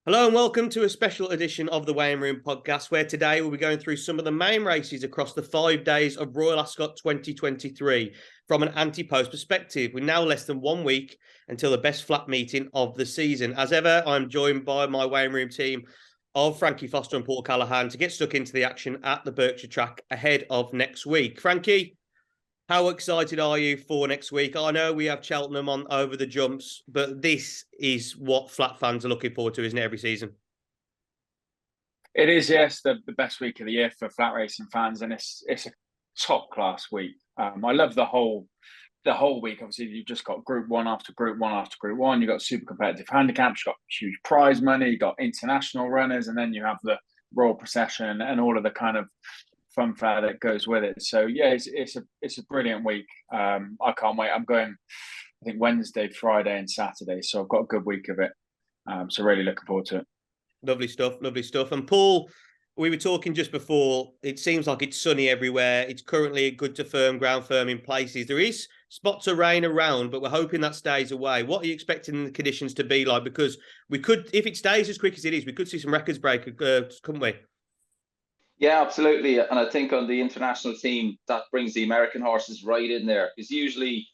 Hello and welcome to a special edition of the Weighing Room podcast, where today we'll be going through some of the main races across the 5 days of Royal Ascot 2023 from an Ante-Post perspective. We're now less than 1 week until the best flat meeting of the season. As ever, I'm joined by my Weighing Room team of Frankie Foster and Paul Callaghan to get stuck into the action at the Berkshire track ahead of next week. Frankie, how excited are you for next week? I know we have Cheltenham on over the jumps, but this is what flat fans are looking forward to, isn't it, every season? It is, yes, the best week of the year for flat racing fans, and it's a top class week. I love the whole week. Obviously, you've just got Group One after Group One after Group One. You've got super competitive handicaps. You've got huge prize money. You've got international runners, and then you have the royal procession and all of the kind of funfair that goes with it. So yeah, it's a brilliant week. I can't wait. I'm going, I think, Wednesday, Friday, and Saturday. So I've got a good week of it. So really looking forward to it. Lovely stuff, lovely stuff. And Paul, we were talking just before, it seems like it's sunny everywhere. It's currently good to firm, ground firm in places. There is spots of rain around, but we're hoping that stays away. What are you expecting the conditions to be like? Because we could, if it stays as quick as it is, we could see some records break, couldn't we? Yeah, absolutely. And I think on the international team, that brings the American horses right in there. Because usually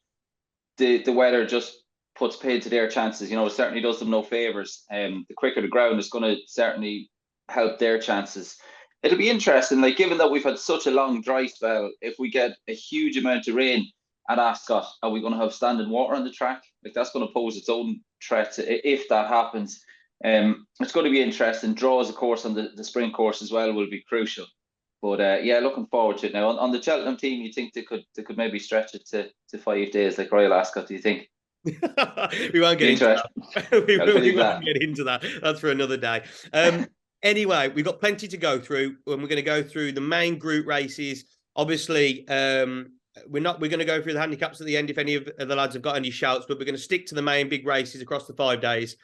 the weather just puts paid to their chances. You know, it certainly does them no favours. The quicker the ground is going to certainly help their chances. It'll be interesting, like, given that we've had such a long dry spell, if we get a huge amount of rain at Ascot, are we going to have standing water on the track? Like, that's going to pose its own threat if that happens. It's going to be interesting. Draws, of course, on the sprint course as well will be crucial. But yeah, looking forward to it now. On the Cheltenham team, you think they could maybe stretch it to 5 days like Royal Ascot, do you think? We won't get into that. we won't get into that. That's for another day. Anyway, we've got plenty to go through, and we're going to go through the main group races. Obviously, we're going to go through the handicaps at the end if any of the lads have got any shouts, but we're going to stick to the main big races across the 5 days.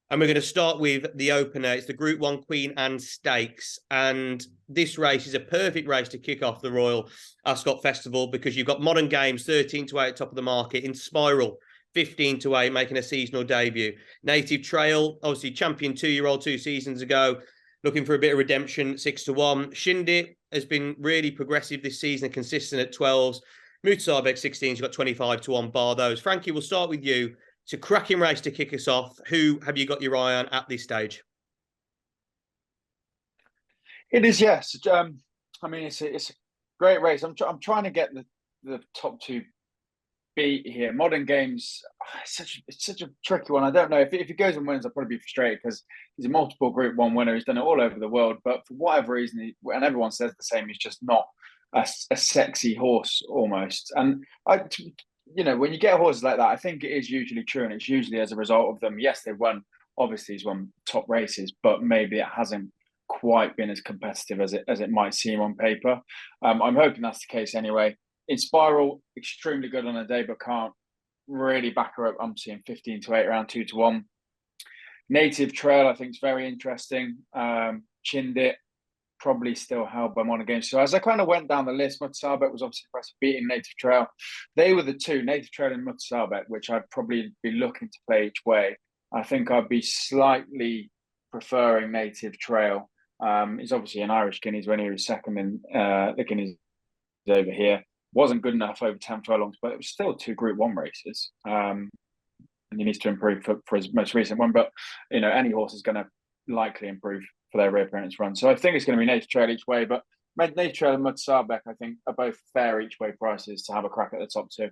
And we're going to start with the opener. It's the Group 1 Queen Anne Stakes. And this race is a perfect race to kick off the Royal Ascot Festival, because you've got Modern Games 13-8 top of the market, in Spiral 15-8 making a seasonal debut. Native Trail, obviously champion 2-year-old 2 seasons ago, looking for a bit of redemption, 6-1. Shindit has been really progressive this season, consistent at 12s. Mutasabek 16s, you've got 25-1 bar those. Frankie, we'll start with you. It's a cracking race to kick us off. Who have you got your eye on at this stage? It is, yes. I mean, it's a great race. I'm trying to get the top 2 beat here. Modern Games, it's such a tricky one. I don't know if he goes and wins, I'll probably be frustrated because he's a multiple Group 1 winner. He's done it all over the world, but for whatever reason, and everyone says the same, he's just not a sexy horse almost. And when you get horses like that, I think it is usually true, and it's usually as a result of them. Yes, they've won. Obviously, he's won top races, but maybe it hasn't quite been as competitive as it might seem on paper. I'm hoping that's the case anyway. In Spiral, extremely good on a day, but can't really back her up. I'm seeing 15-8 around 2-1. Native Trail, I think, is very interesting. Chindit, probably still held by Modern Games. So as I kind of went down the list, Mutasabek was obviously impressive, beating Native Trail. They were the 2, Native Trail and Mutasabek, which I'd probably be looking to play each way. I think I'd be slightly preferring Native Trail. He's obviously an Irish Guineas when he was second in the Guineas over here. Wasn't good enough over 10 furlongs, but it was still 2 Group 1 races. And he needs to improve for his most recent one. But, any horse is going to likely improve for their reappearance run. So I think it's going to be Native Trail each way. But Native Trail and Mutasabek, I think, are both fair each way prices to have a crack at the top 2.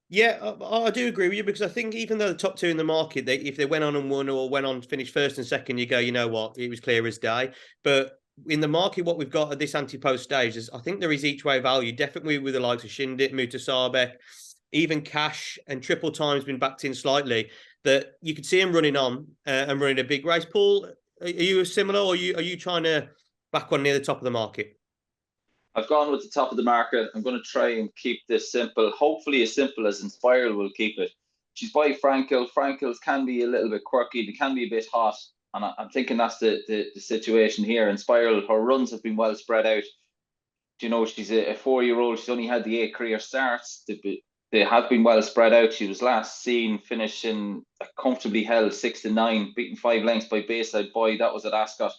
Yeah, I do agree with you, because I think even though the top 2 in the market, if they went on and won or went on to finish first and second, you go, you know what, it was clear as day. But in the market, what we've got at this Ante-Post stage is, I think there is each way value, definitely with the likes of Shindit, Mutasabek, even Cash and Triple Time's been backed in slightly, that you could see him running on and running a big race. Paul, are you similar, or are you trying to back one near the top of the market? I've gone with the top of the market. I'm going to try and keep this simple, hopefully as simple as Inspiral will keep it. She's by Frankel. Frankels can be a little bit quirky. They can be a bit hot. And I'm thinking that's the situation here. Inspiral, her runs have been well spread out. She's a 4-year-old. She's only had the 8 career starts. They've they have been well spread out. She was last seen finishing comfortably held 6-9, beaten 5 lengths by Bayside Boy. That was at Ascot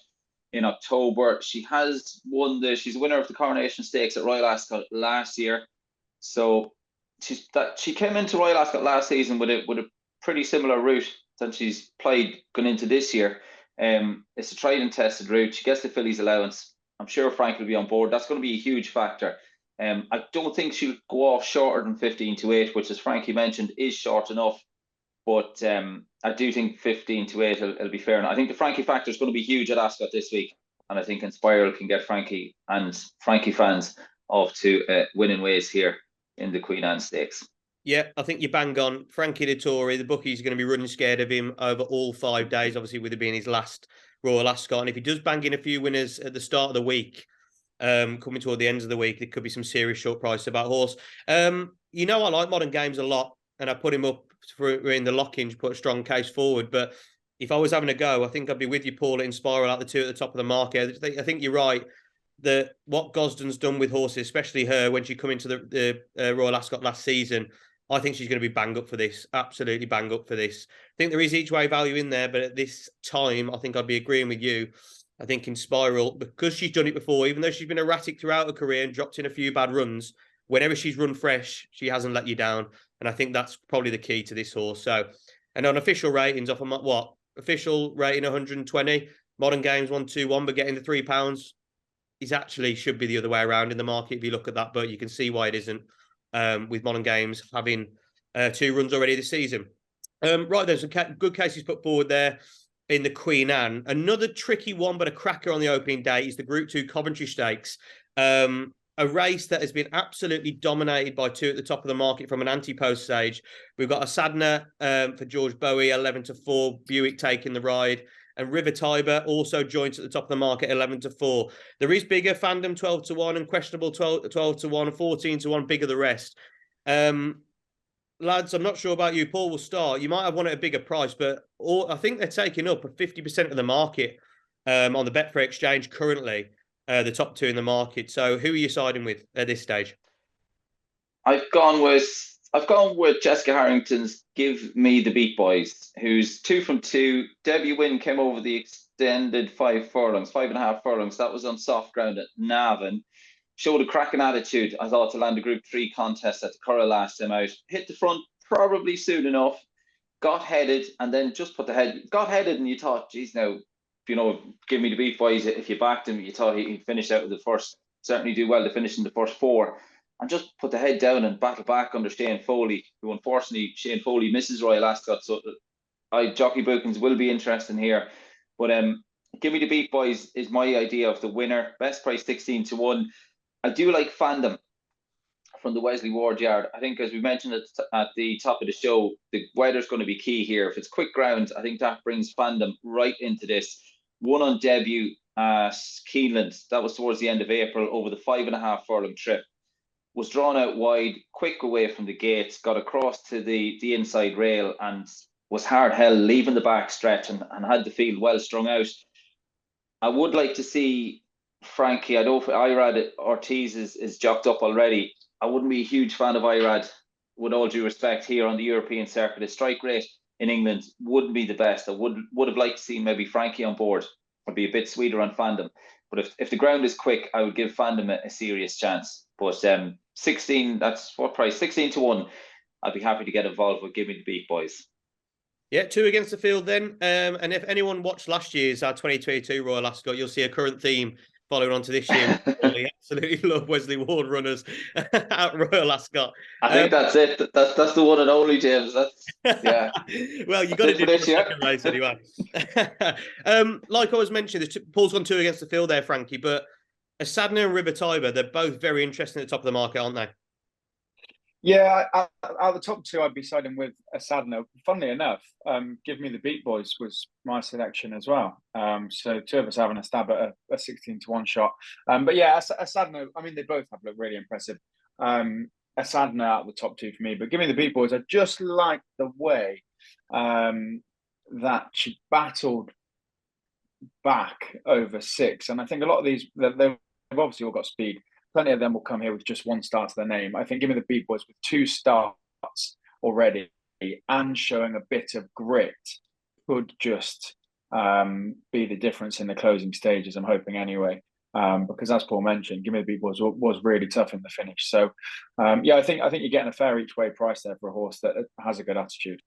in October. She has won she's a winner of the Coronation Stakes at Royal Ascot last year. So she came into Royal Ascot last season with a pretty similar route that she's played going into this year. It's a tried and tested route. She gets the fillies allowance. I'm sure Frank will be on board. That's going to be a huge factor. I don't think she'll go off shorter than 15-8, which, as Frankie mentioned, is short enough. But I do think 15-8 it'll be fair enough. I think the Frankie factor is going to be huge at Ascot this week, and I think Inspiral can get Frankie and Frankie fans off to winning ways here in the Queen Anne Stakes. Yeah, I think you bang on. Frankie Dettori, the bookies are going to be running scared of him over all 5 days, obviously with it being his last Royal Ascot. And if he does bang in a few winners at the start of the week, coming toward the end of the week, there could be some serious short price about horse. I like Modern Games a lot, and I put him up in the lock-in to put a strong case forward. But if I was having a go, I think I'd be with you, Paul, at Inspiral out the 2 at the top of the market. I think you're right. What Gosden's done with horses, especially her, when she come into the Royal Ascot last season, I think she's going to be bang up for this. Absolutely bang up for this. I think there is each way value in there, but at this time, I think I'd be agreeing with you. I think Inspiral, because she's done it before, even though she's been erratic throughout her career and dropped in a few bad runs, whenever she's run fresh, she hasn't let you down. And I think that's probably the key to this horse. So, and on official ratings, off of what? Official rating 120, Modern Games 121, but getting the £3 is actually should be the other way around in the market if you look at that, but you can see why it isn't. With Modern Games having 2 runs already this season. Right, there's some good cases put forward there in the Queen Anne. Another tricky one, but a cracker on the opening day is the Group 2 Coventry Stakes. A race that has been absolutely dominated by 2 at the top of the market from an Ante-Post stage. We've got a Sadner for George Bowie, 11-4, Buick taking the ride. And River Tiber also joins at the top of the market, 11-4. There is bigger fandom, 12-1, and questionable 12-1, and 14-1, bigger the rest. Lads, I'm not sure about you. Paul will start. You might have one at a bigger price, but I think they're taking up 50% of the market on the Betfair exchange currently, the top 2 in the market. So who are you siding with at this stage? I've gone with Jessica Harrington's Give Me the Beat Boys, who's 2 from 2. Debut win came over the extended 5 furlongs, 5.5 furlongs. That was on soft ground at Navan. Showed a cracking attitude, I thought, to land a Group 3 contest at the Curragh last time out. Hit the front probably soon enough. Got headed and then just put the head. Got headed and you thought, geez, now, Give Me the Beat Boys, if you backed him, you thought he'd finish out with the first, certainly do well to finish in the first 4. And just put the head down and battle back under Shane Foley, who unfortunately Shane Foley misses Royal Ascot. So jockey bookings will be interesting here. But Give Me the Beat Boys is my idea of the winner. Best price 16-1. I do like fandom from the Wesley Ward yard. I think, as we mentioned at the top of the show, the weather's going to be key here. If it's quick ground, I think that brings fandom right into this. Won on debut at Keeneland. That was towards the end of April over the 5.5 furlong trip. Was drawn out wide, quick away from the gates, got across to the inside rail and was hard held, leaving the back stretch and had the field well strung out. I would like to see Frankie. I know Irad Ortiz is jocked up already. I wouldn't be a huge fan of Irad, with all due respect, here on the European circuit. His strike rate in England wouldn't be the best. I would have liked to see maybe Frankie on board. I'd be a bit sweeter on fandom. But if the ground is quick, I would give fandom a serious chance. But 16, that's what price? 16-1. I'd be happy to get involved with Give Me the Beat Boys. Yeah, 2 against the field then. And if anyone watched last year's 2022 Royal Ascot, you'll see a current theme following on to this year. I absolutely love Wesley Ward runners at Royal Ascot. I think that's it. That's the one and only, James. Yeah. Well, you got to do the second race anyway. Like I was mentioning, Paul's gone 2 against the field there, Frankie, but a Sadner and River Tiber, they're both very interesting at the top of the market, aren't they? Yeah, out of the top 2, I'd be siding with a Sadner. Funnily enough, Give Me the Beat Boys was my selection as well. So 2 of us having a stab at a 16-1 shot. But yeah, a Sadner, I mean, they both have looked really impressive. A Sadner out of the top 2 for me. But Give Me the Beat Boys, I just like the way that she battled back over 6. And I think a lot of these, they've obviously all got speed. Plenty of them will come here with just 1 start to their name. I think Give Me the Beat Boys with 2 starts already and showing a bit of grit could just be the difference in the closing stages, I'm hoping anyway. Because as Paul mentioned, Gimme the Beat was really tough in the finish. So yeah, I think you're getting a fair each way price there for a horse that has a good attitude.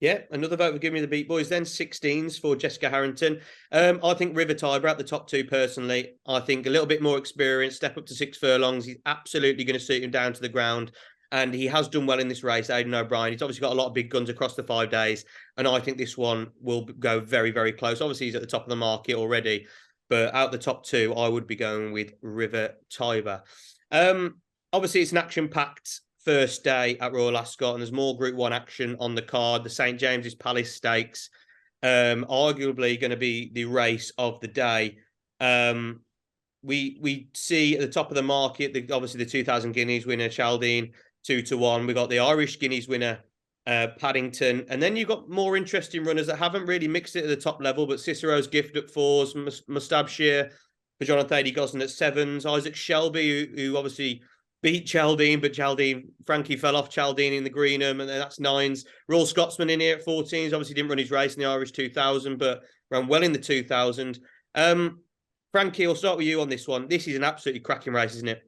Yeah, another vote for Give Me the Beat Boys. Then 16s for Jessica Harrington. I think River Tiber at the top two personally. I think a little bit more experience, step up to 6 furlongs. He's absolutely going to suit him down to the ground. And he has done well in this race, Aidan O'Brien. He's obviously got a lot of big guns across the 5 days. And I think this one will go very, very close. Obviously, he's at the top of the market already. But out the top two, I would be going with River Tiber. Obviously, it's an action-packed first day at Royal Ascot, and there's more Group 1 action on the card. The St. James's Palace Stakes, arguably going to be the race of the day. We see at the top of the market, obviously the 2,000 guineas winner, Chaldine, 2-1. We've got the Irish guineas winner, Paddington. And then you've got more interesting runners that haven't really mixed it at the top level, but Cicero's Gift at 4s, Mustabshire for Jonathan Thady Gosden at 7s, Isaac Shelby, who obviously beat Chaldine, but Frankie fell off Chaldine in the Greenham, and that's 9s. Royal Scotsman in here at 14s. Obviously didn't run his race in the Irish 2000, but ran well in the 2000. Frankie, I'll start with you on this one. This is an absolutely cracking race, isn't it?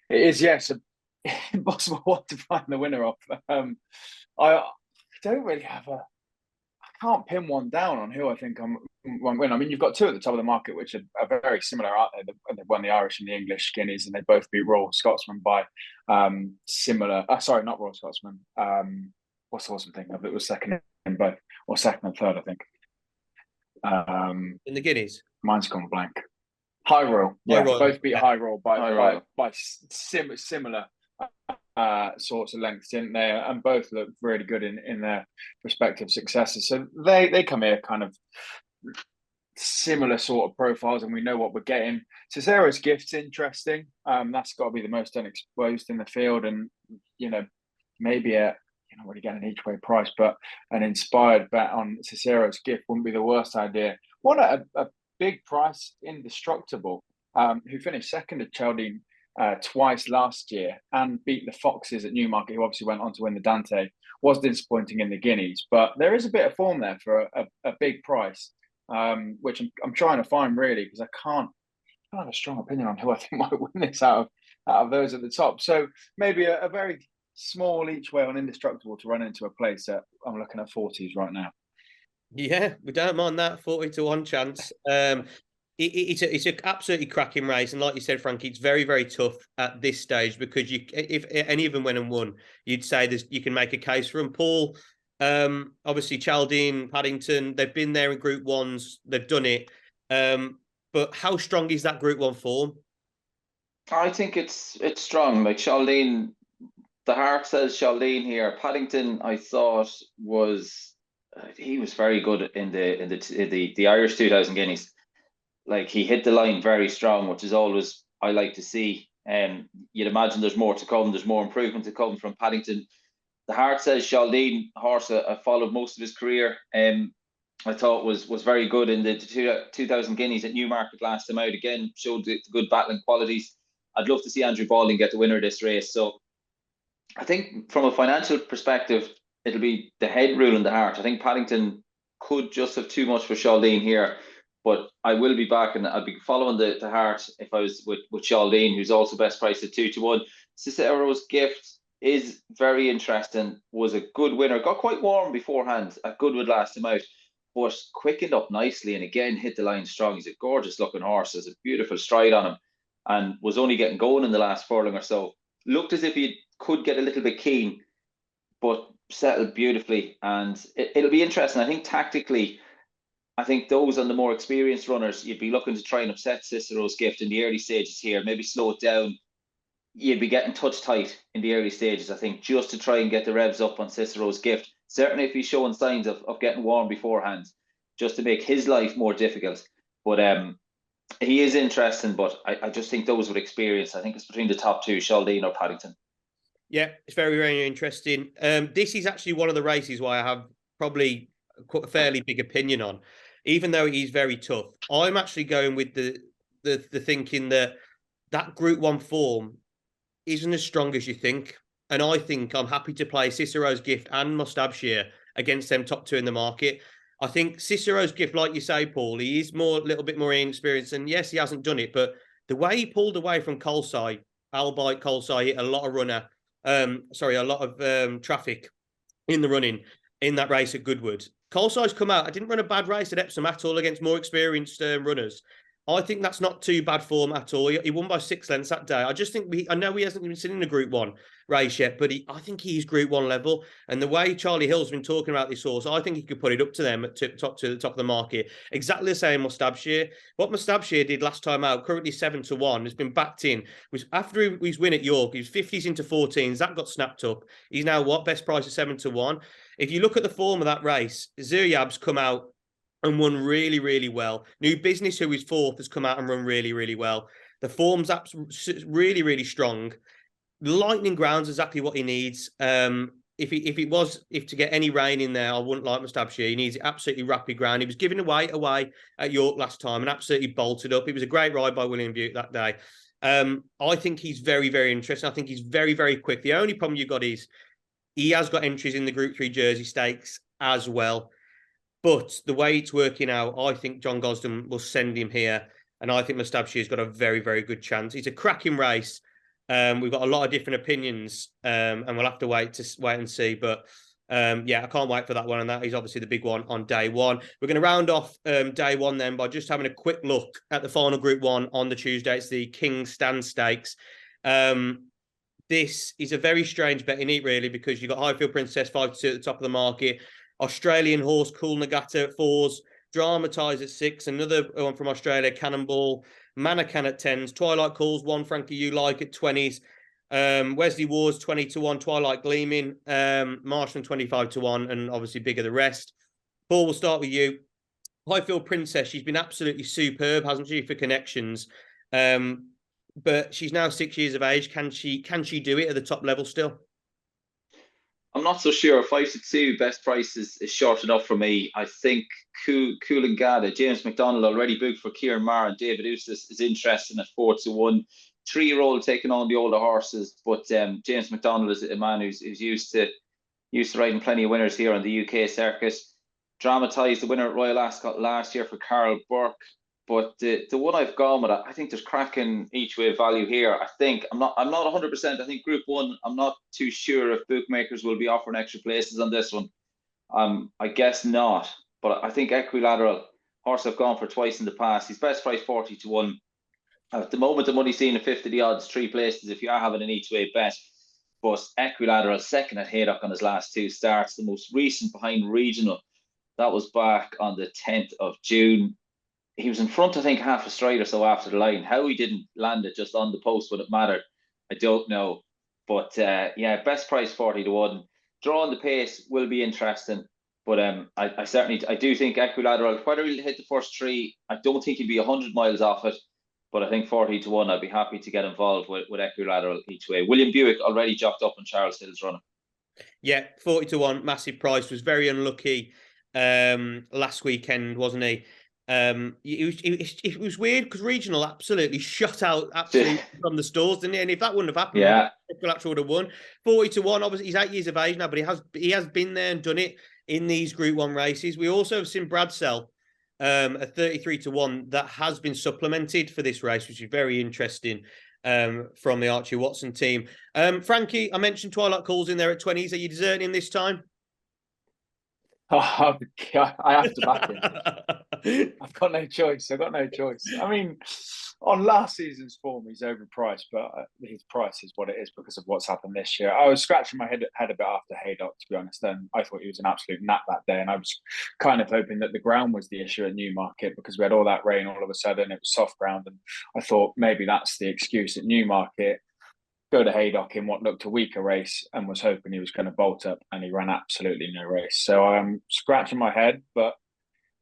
It is, yes. Impossible one to find the winner of. I don't really have I can't pin one down on who I think one win. I mean, you've got two at the top of the market, which are very similar, aren't they? They've won the Irish and the English guineas, and they both beat Royal Scotsman by similar. Sorry, not Royal Scotsman. What's the horse I'm thinking of? It was second in both, or second and third, I think. In the guineas, mine's gone blank. High Royal, yeah, Royal. Both beat High Royal by similar sorts of lengths, didn't they? And both look really good in their respective successes. So they come here kind of similar sort of profiles, and we know what we're getting. Cicero's Gift's interesting. That's got to be the most unexposed in the field, and maybe you're not really getting an each way price, but an inspired bet on Cicero's Gift wouldn't be the worst idea. What a big price, Indestructible, who finished second at Chaldine twice last year and beat the Foxes at Newmarket, who obviously went on to win the Dante, was disappointing in the Guineas. But there is a bit of form there for a big price, which I'm trying to find really, because I can't have a strong opinion on who I think might win this out of those at the top. So maybe a very small each way on Indestructible to run into a place that I'm looking at 40s right now. Yeah, we don't mind that 40-1 chance. It's an absolutely cracking race, and like you said, Frankie, it's very, very tough at this stage, because if any of them went and won, you'd say you can make a case for them. Paul, obviously Chaldine, Paddington, they've been there in Group 1s, they've done it. But how strong is that Group 1 form? I think it's strong. Like Chaldine, the heart says Chaldine here. Paddington, I thought he was very good in the Irish 2000 Guineas. Like, he hit the line very strong, which is always I like to see. You'd imagine there's more to come. There's more improvement to come from Paddington. The heart says Chaldine, horse I followed most of his career. I thought was very good in the 2000 Guineas at Newmarket last time out. Again, showed the good battling qualities. I'd love to see Andrew Balding get the winner of this race. So I think from a financial perspective, it'll be the head ruling the heart. I think Paddington could just have too much for Chaldine here, but I will be back, and I'll be following the heart if I was with Chaldine, who's also best priced at 2-1. Cicero's Gift is very interesting, was a good winner, got quite warm beforehand at Goodwood last time out, but quickened up nicely and again hit the line strong. He's a gorgeous looking horse, has a beautiful stride on him, and was only getting going in the last furlong or so. Looked as if he could get a little bit keen, but settled beautifully, and it'll be interesting. I think tactically, I think those on the more experienced runners, you'd be looking to try and upset Cicero's Gift in the early stages here, maybe slow it down. You'd be getting touch tight in the early stages, I think, just to try and get the revs up on Cicero's Gift. Certainly if he's showing signs of getting warm beforehand, just to make his life more difficult. But he is interesting, but I just think those with experience, I think it's between the top two, Chaldine or Paddington. Yeah, it's very, very interesting. This is actually one of the races where I have probably a fairly big opinion on, even though it is very tough. I'm actually going with the thinking that Group 1 form isn't as strong as you think. And I think I'm happy to play Cicero's Gift and Mustabshir against them top two in the market. I think Cicero's Gift, like you say, Paul, he is a little bit more inexperienced. And yes, he hasn't done it, but the way he pulled away from Colsai, albeit Colsai hit a lot of traffic in the running in that race at Goodwood. Colsai's come out. I didn't run a bad race at Epsom at all against more experienced runners. I think that's not too bad form at all. He won by 6 lengths that day. I just think I know he hasn't even seen in a Group 1 race yet, but I think he's Group 1 level. And the way Charlie Hill's been talking about this horse, I think he could put it up to them at top of the market. Exactly the same Mustabshir. What Mustabshir did last time out, currently 7-1, has been backed in. After his win at York, he was 50s into 14s. That got snapped up. He's now best price of 7-1. If you look at the form of that race, Ziryab's come out and won really, really well. New Business, who is 4th, has come out and run really, really well. The form's really, really strong. Lightning ground's exactly what he needs. If to get any rain in there, I wouldn't like Mustabshir. He needs absolutely rapid ground. He was giving away at York last time and absolutely bolted up. It was a great ride by William Buick that day. I think he's very, very interesting. I think he's very, very quick. The only problem you've got is he has got entries in the Group 3 Jersey Stakes as well. But the way it's working out, I think John Gosden will send him here. And I think Mustabshir's got a very, very good chance. It's a cracking race. We've got a lot of different opinions, and we'll have to wait and see. But yeah, I can't wait for that one. And that is obviously the big one on day one. We're going to round off day one then by just having a quick look at the final Group 1 on the Tuesday. It's the King Stand Stakes. This is a very strange betting heat, really, because you've got Highfield Princess 5-2 at the top of the market. Australian horse Cool Nagata at 4s, Dramatise at 6, another one from Australia, Cannonball, Manacan at 10s, Twilight Calls, one Frankie You Like at 20s, Wesley Wars 20-1, Twilight Gleaming, Marshland 25-1, and obviously bigger the rest. Paul, we'll start with you. Highfield Princess, she's been absolutely superb, hasn't she, for connections? But she's now 6 years of age. Can she do it at the top level still? I'm not so sure. 5-2 best price is short enough for me. I think Coolangatta, James McDonald already booked for Kieran Marr, and David Eustace is interested at 4-1. 3-year-old taking on the older horses, but James McDonald is a man who's used to riding plenty of winners here on the UK circuit. Dramatised the winner at Royal Ascot last year for Carl Burke. But the one I've gone with, I think there's cracking each way value here. I think I'm not 100%. I think Group 1, I'm not too sure if bookmakers will be offering extra places on this one. I guess not. But I think Equilateral, horse I've gone for twice in the past. He's best price 40-1. At the moment, the money's seen at 50 the odds, 3 places if you are having an each way bet. But Equilateral second at Haydock on his last 2 starts. The most recent behind Regional, that was back on the 10th of June. He was in front, I think, half a stride or so after the line. How he didn't land it just on the post when it mattered, I don't know. But yeah, best price 40-1. Drawing the pace will be interesting. But I do think Equilateral, whether he'll hit the first 3, I don't think he'll be 100 miles off it. But I think 40-1, I'd be happy to get involved with Equilateral each way. William Buick already jocked up on Charles Hill's running. Yeah, 40-1, massive price. Was very unlucky last weekend, wasn't he? It was weird because Regional absolutely shut out from the stalls, didn't he? And if that wouldn't have happened, Equilateral would have won. 40-1. Obviously, he's 8 years of age now, but he has been there and done it in these Group 1 races. We also have seen Bradsell at 33-1 that has been supplemented for this race, which is very interesting from the Archie Watson team. Frankie, I mentioned Twilight Calls in there at 20s. Are you deserting him this time? Oh, I have to back him. I've got no choice. I mean, on last season's form, he's overpriced, but his price is what it is because of what's happened this year. I was scratching my head a bit after Haydock, to be honest, and I thought he was an absolute nut that day, and I was kind of hoping that the ground was the issue at Newmarket because we had all that rain all of a sudden. It was soft ground, and I thought maybe that's the excuse at Newmarket. Go to Haydock in what looked a weaker race and was hoping he was going to bolt up, and he ran absolutely no race. So I'm scratching my head, but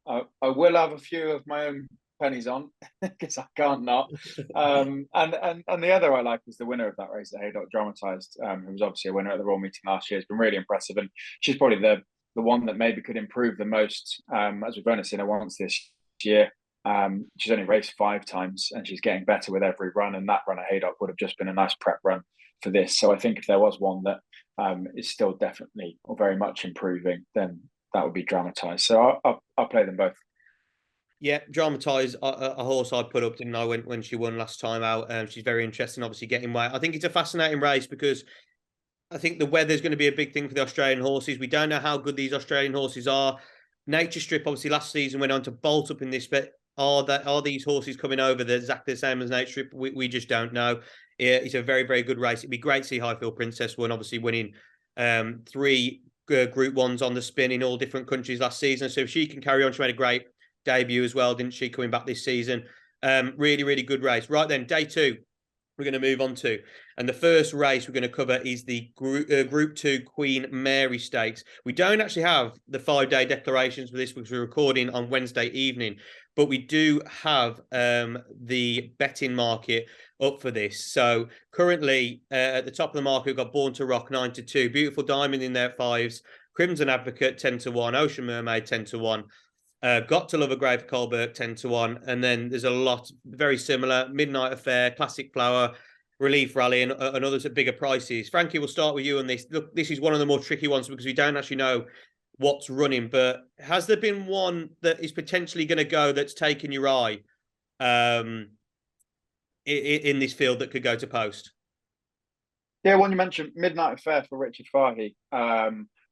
I will have a few of my own pennies on because I can't not. And the other I like is the winner of that race at Haydock, Dramatised, who was obviously a winner at the Royal Meeting last year. Has been really impressive, and she's probably the one that maybe could improve the most, as we've only seen her once this year. She's only raced 5 times and she's getting better with every run, and that run at Haydock would have just been a nice prep run for this. So I think if there was one that is still definitely or very much improving, then that would be Dramatise. So I'll play them both. Yeah, Dramatise, a horse I put up, didn't I, when she won last time out. She's very interesting, obviously getting weight. I think it's a fascinating race because I think the weather is going to be a big thing for the Australian horses. We don't know how good these Australian horses are. Nature Strip, obviously, last season went on to bolt up in this, but are these horses coming over exactly the same as Nature Strip? We just don't know. It's a very, very good race. It'd be great to see Highfield Princess win, obviously winning 3 Group 1s on the spin in all different countries last season. So if she can carry on, she made a great debut as well, didn't she, coming back this season? Really, really good race. Right then, day 2. We're going to move on to. And the first race we're going to cover is the Group 2 Queen Mary Stakes. We don't actually have the 5-day declarations for this because we're recording on Wednesday evening, but we do have the betting market up for this. So currently at the top of the market, we've got Born to Rock 9-2, Beautiful Diamond in their 5s, Crimson Advocate 10-1, Ocean Mermaid 10-1. Got to Love a Grave Colbert 10-1, and then there's a lot very similar: Midnight Affair, Classic Flower, Relief Rally, and others at bigger prices. Frankie, we'll start with you on this. Look, this is one of the more tricky ones because we don't actually know what's running. But has there been one that is potentially going to go that's taken your eye in this field that could go to post? Yeah, one you mentioned, Midnight Affair for Richard Fahey.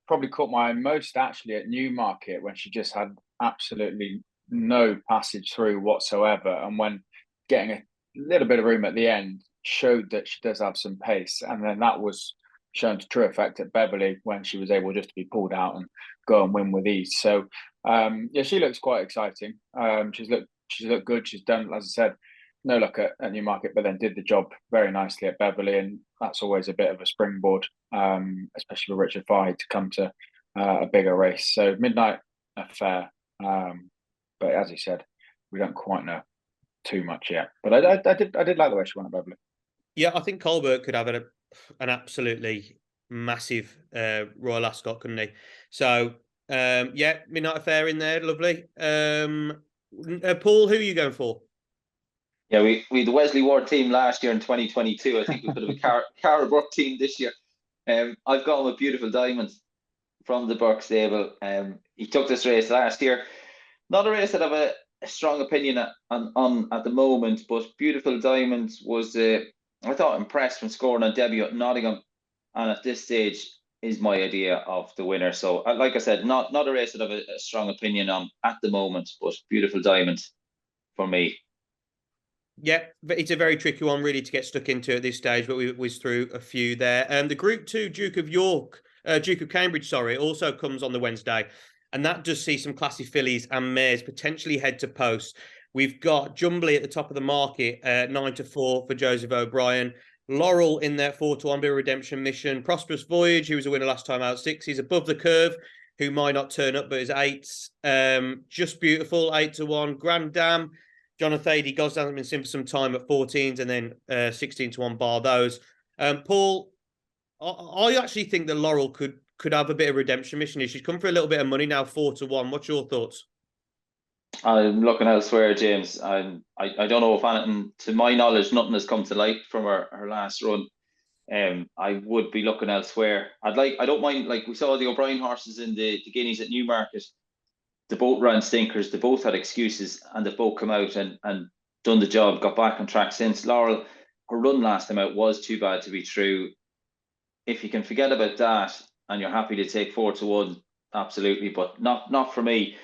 Probably caught my eye most actually at Newmarket when she just had absolutely no passage through whatsoever, and when getting a little bit of room at the end showed that she does have some pace, and then that was shown to true effect at Beverley when she was able just to be pulled out and go and win with ease. So yeah, she looks quite exciting. She's looked good. She's done, as I said, no luck at Newmarket, but then did the job very nicely at Beverley, and that's always a bit of a springboard, especially for Richard Fahey to come to a bigger race. So Midnight Affair, but as you said, we don't quite know too much yet. But I did like the way she won at Beverley. Yeah, I think Colbert could have an absolutely massive Royal Ascot, couldn't he? So yeah, Midnight Affair in there, lovely. Paul, who are you going for? Yeah, we the Wesley Ward team last year in 2022. I think we could have a Cara Burke team this year. I've gone with Beautiful Diamond from the Burke stable. He took this race last year. Not a race that I have a strong opinion on at the moment, but Beautiful Diamond was, I thought, impressed from scoring on debut at Nottingham, and at this stage is my idea of the winner. So, like I said, not a race that I have a strong opinion on at the moment, but Beautiful Diamond for me. Yeah, but it's a very tricky one really to get stuck into at this stage, but we whizzed through a few there. The Group 2 Duke of Cambridge, sorry, also comes on the Wednesday, and that does see some classy fillies and mares potentially head to post. We've got Jubilee at the top of the market, 9-4 for Joseph O'Brien. Laurel in there 4-1, bit of redemption mission. Prosperous Voyage, who was a winner last time out, 6. He's Above the Curve, who might not turn up, but is 8s. Just Beautiful, 8-1. Grand Dam, Jonathan Gosden has been seen for some time at 14s, and then 16-1 bar those. Paul, I actually think that Laurel could have a bit of redemption mission here. She's come for a little bit of money now, 4-1. What's your thoughts? I'm looking elsewhere, James. I don't know if anything, to my knowledge, nothing has come to light from her last run. I would be looking elsewhere. I don't mind, like we saw the O'Brien horses in the Guineas at Newmarket. They both ran stinkers. They both had excuses, and they've both come out and done the job, got back on track since. Laurel, her run last time out was too bad to be true. If you can forget about that and you're happy to take 4-1, absolutely, but not for me.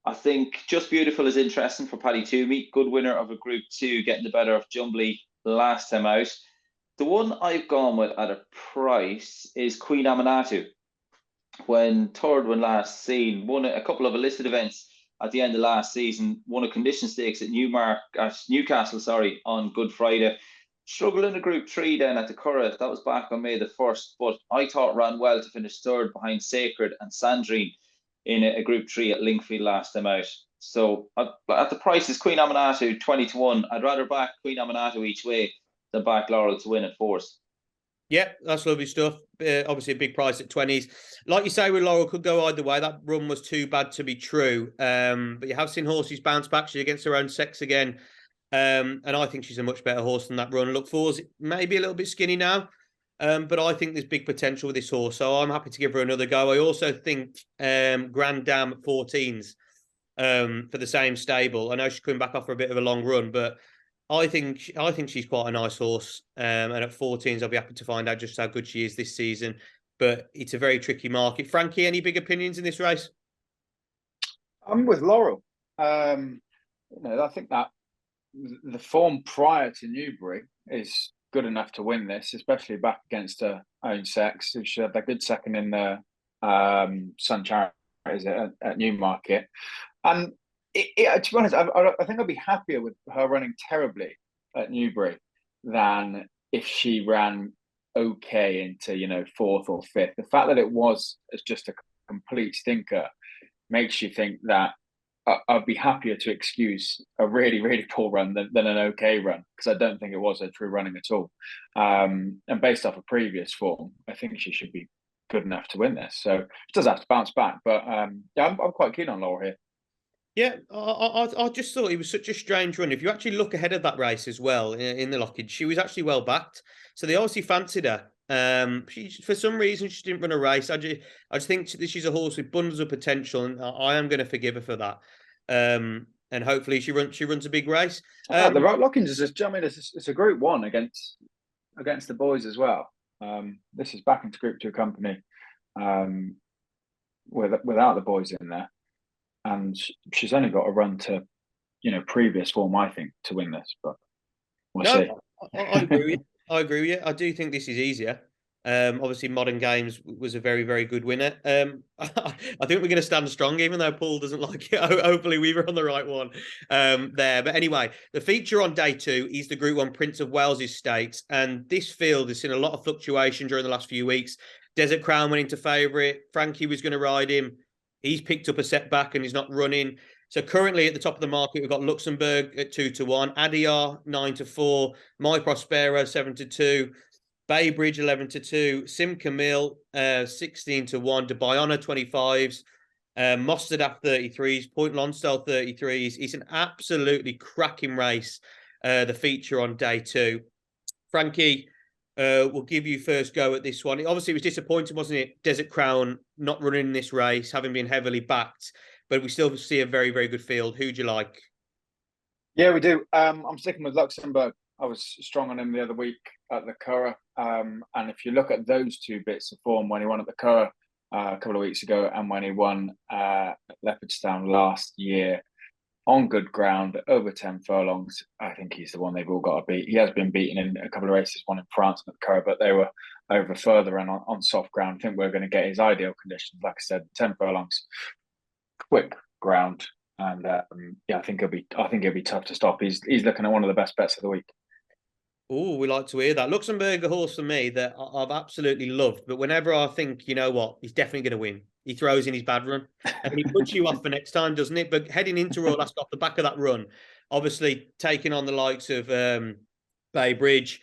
I think Just Beautiful is interesting for Paddy Toomey. Good winner of a Group 2, getting the better of Jubilee last time out. The one I've gone with at a price is Queen Aminatu. When third one last seen, won a couple of illicit events at the end of last season, won a condition stakes at Newcastle, on Good Friday. Struggled in a Group 3 then at the Curragh. That was back on May the 1st, but I thought ran well to finish third behind Sacred and Sandrine in a Group 3 at Lingfield last time out. So at the prices, Queen Aminatu 20-1. I'd rather back Queen Aminatu each way than back Laurel to win at 4s. Yeah, that's lovely stuff. Obviously, a big price at 20s. Like you say, with Laurel, could go either way. That run was too bad to be true. But you have seen horses bounce back. She's against her own sex again. And I think she's a much better horse than that run. Look, 4's maybe a little bit skinny now. But I think there's big potential with this horse, so I'm happy to give her another go. I also think Grand Dam at 14s for the same stable. I know she's coming back off for a bit of a long run, but I think she's quite a nice horse. And at 14s, I'll be happy to find out just how good she is this season. But it's a very tricky market. Frankie, any big opinions in this race? I'm with Laurel. I think that the form prior to Newbury is good enough to win this, especially back against her own sex, who should have that good second in the Sun Chariot at Newmarket. And to be honest, I think I'd be happier with her running terribly at Newbury than if she ran okay into fourth or fifth. The fact that it was as just a complete stinker makes you think that I'd be happier to excuse a really, really poor run than an okay run, because I don't think it was a true running at all. And based off of previous form, I think she should be good enough to win this. So she does have to bounce back. But I'm quite keen on Laura here. Yeah, I just thought it was such a strange run. If you actually look ahead of that race as well in the Lockage, she was actually well backed. So they obviously fancied her. For some reason, she didn't run a race. I just think she's a horse with bundles of potential, and I am going to forgive her for that. And hopefully she runs a big race. The Lockings is it's a Group 1 against the boys as well. This is back into Group 2 company without the boys in there, and she's only got a run to previous form, I think, to win this. But we'll see. I agree with you. I agree with you. I do think this is easier. Obviously, Modern Games was a very, very good winner. I think we're going to stand strong, even though Paul doesn't like it. Hopefully, we were on the right one there. But anyway, the feature on day 2 is the Group 1 Prince of Wales' Stakes. And this field has seen a lot of fluctuation during the last few weeks. Desert Crown went into favourite. Frankie was going to ride him. He's picked up a setback and he's not running. So currently at the top of the market, we've got Luxembourg at 2-1, Adyar 9-4, My Prospero 7-2, Baybridge 11-2, Sim Camille 16-1, Dubai Honor 25s, Mostardaf 33s, Point Lonsdale 33s. It's an absolutely cracking race. The feature on day 2. Frankie, we'll give you first go at this one. Obviously, it was disappointing, wasn't it? Desert Crown not running in this race, having been heavily backed, but we still see a very, very good field. Who do you like? Yeah, we do. I'm sticking with Luxembourg. I was strong on him the other week at the Curragh. And if you look at those two bits of form, when he won at the Curragh a couple of weeks ago and when he won at Leopardstown last year on good ground, over 10 furlongs, I think he's the one they've all got to beat. He has been beaten in a couple of races, one in France and at the Curragh, but they were over further and on soft ground. I think we're going to get his ideal conditions. Like I said, 10 furlongs, quick ground. And I think it'll be tough to stop. He's looking at one of the best bets of the week. Oh, we like to hear that. Luxembourg, a horse for me that I've absolutely loved. But whenever I think, you know what, he's definitely going to win, he throws in his bad run. And he puts you off for next time, doesn't it? But heading into Royal Ascot, off the back of that run, obviously taking on the likes of Baybridge,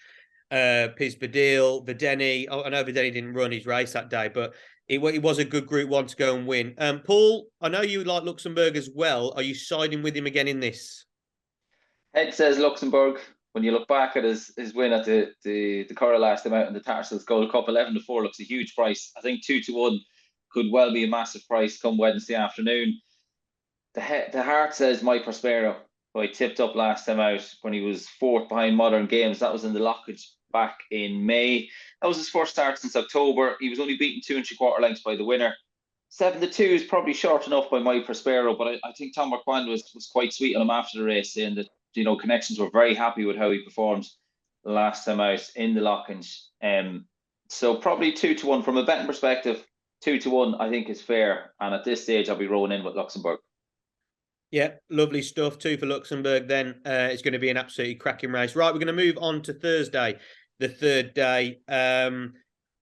Pisbadil, Videni. I know Videni didn't run his race that day, but it was a good Group 1 to go and win. Paul, I know you like Luxembourg as well. Are you siding with him again in this? Head says Luxembourg. When you look back at his win at the Curragh last time out in the Tattersall's Gold Cup, 11-4 looks a huge price. I think 2-1 could well be a massive price come Wednesday afternoon. The heart says My Prospero, who I tipped up last time out when he was 4th behind Modern Games. That was in the Lockage back in May. That was his first start since October. He was only beaten 2 3/4 lengths by the winner. 7-2 is probably short enough by My Prospero, but I think Tom Marquand was quite sweet on him after the race, saying that connections were very happy with how he performed the last time out in the Lockage. So probably 2-1 from a betting perspective. 2-1 I think is fair, and at this stage I'll be rolling in with Luxembourg. Yeah, lovely stuff. 2 for Luxembourg. Then it's going to be an absolutely cracking race. Right, we're going to move on to Thursday, the third day. And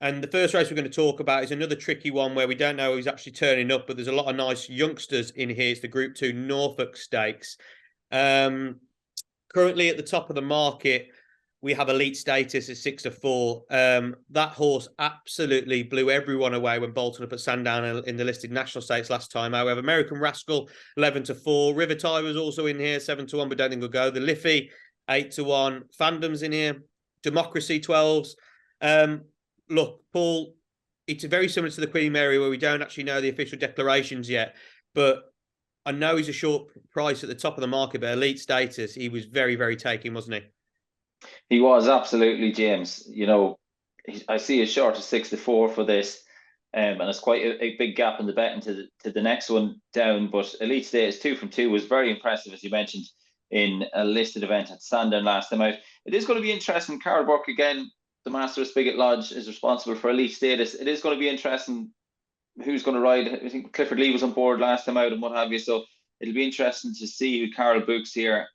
the first race we're going to talk about is another tricky one where we don't know who's actually turning up, but there's a lot of nice youngsters in here. It's the Group 2 Norfolk Stakes. Currently at the top of the market, we have Elite Status at 6-4. That horse absolutely blew everyone away when bolted up at Sandown in the listed national stakes last time. However, American Rascal 11-4. River Tie was also in here 7-1, but don't think he'll go. The Liffey 8-1. Fandom's in here. Democracy 12s. look, Paul, it's very similar to the Queen Mary where we don't actually know the official declarations yet, but I know he's a short price at the top of the market, but elite status, he was very, very taking, wasn't he? He was absolutely, James. I see a short of 6-4 for this, and it's quite a big gap in the betting to the next one down. But Elite Status 2 from 2 was very impressive, as you mentioned, in a listed event at Sandown last time out. It is going to be interesting. Carl Burke, again, the master of Spigot Lodge, is responsible for Elite Status. It is going to be interesting who's going to ride. I think Clifford Lee was on board last time out and what have you. So it'll be interesting to see who Carl books here.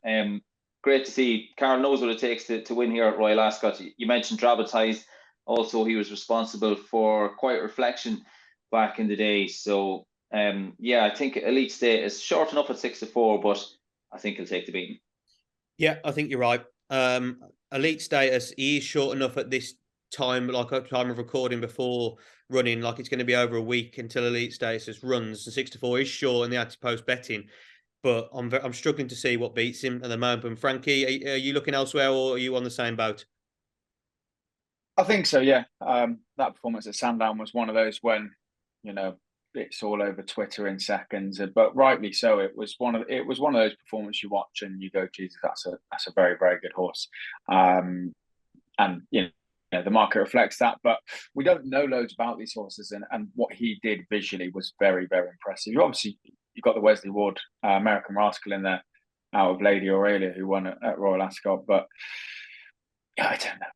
Great to see Carl knows what it takes to win here at Royal Ascot. You mentioned Dramatise. Also, he was responsible for Quiet Reflection back in the day. So, I think Elite State is short enough at 6-4, but I think he'll take the beating. Yeah, I think you're right. Elite Status, he is short enough at this time, like a time of recording before running, like it's going to be over a week until Elite Status runs. And 6-4 is short in the Ante-Post betting. But I'm struggling to see what beats him at the moment. And Frankie, are you looking elsewhere, or are you on the same boat? I think so, yeah. That performance at Sandown was one of those when, it's all over Twitter in seconds. But rightly so, it was one of those performances you watch and you go, Jesus, that's a very, very good horse. And the market reflects that, but we don't know loads about these horses, and what he did visually was very, very impressive. You've got the Wesley Ward American Rascal in there out of Lady Aurelia, who won at Royal Ascot. But yeah, I don't know.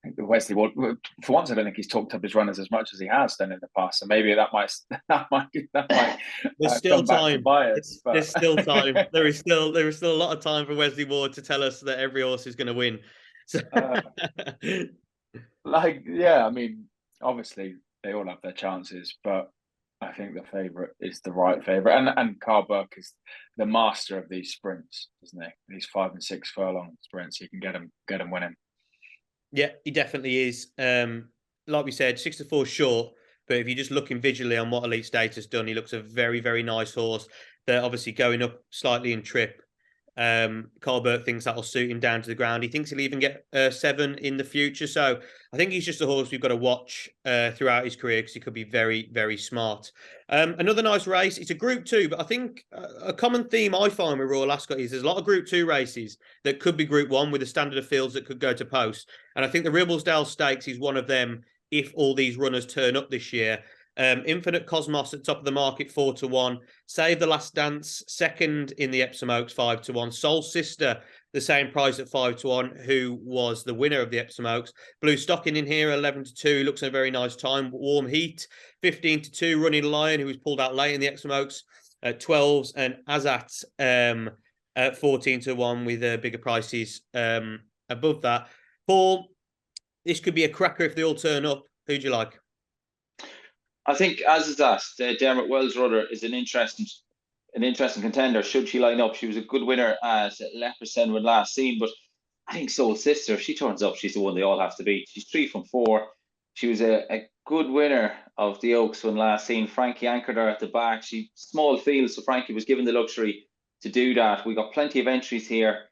I think the Wesley Ward, for once, I don't think he's talked up his runners as much as he has done in the past. So maybe that might. There's still time. Bias, there's still time. There is still a lot of time for Wesley Ward to tell us that every horse is going to win. So... obviously they all have their chances, but I think the favourite is the right favourite, and Carl Burke is the master of these sprints, isn't he? These 5 and 6 furlong sprints, he can get them winning. Yeah, he definitely is. Like we said, 6-4 short, but if you're just looking visually on what Elite Status done, he looks a very, very nice horse. They're obviously going up slightly in trip. Carl Burke thinks that'll suit him down to the ground. He thinks he'll even get 7 in the future. So I think he's just a horse we've got to watch throughout his career because he could be very, very smart. Another nice race. It's a Group 2, but I think a common theme I find with Royal Ascot is there's a lot of Group 2 races that could be Group 1 with a standard of fields that could go to post. And I think the Ribblesdale Stakes is one of them if all these runners turn up this year. Infinite Cosmos at top of the market 4-1. Save the Last Dance second in the Epsom Oaks 5-1. Soul Sister the same price at 5-1, who was the winner of the Epsom Oaks. Blue Stocking in here 11-2, looks a very nice time. Warm Heat 15-2. Running Lion, who was pulled out late in the Epsom Oaks at 12s, and Azat at 14-1 with bigger prices above that. Paul, this could be a cracker if they all turn up. Who do you like? I think, as is asked, Dermot Wells Rudder is an interesting contender. Should she line up? She was a good winner at Leopardstown when last seen, but I think Soul Sister, if she turns up, she's the one they all have to beat. She's 3 from 4. She was a good winner of the Oaks when last seen. Frankie anchored her at the back. She small field, so Frankie was given the luxury to do that. We got plenty of entries here.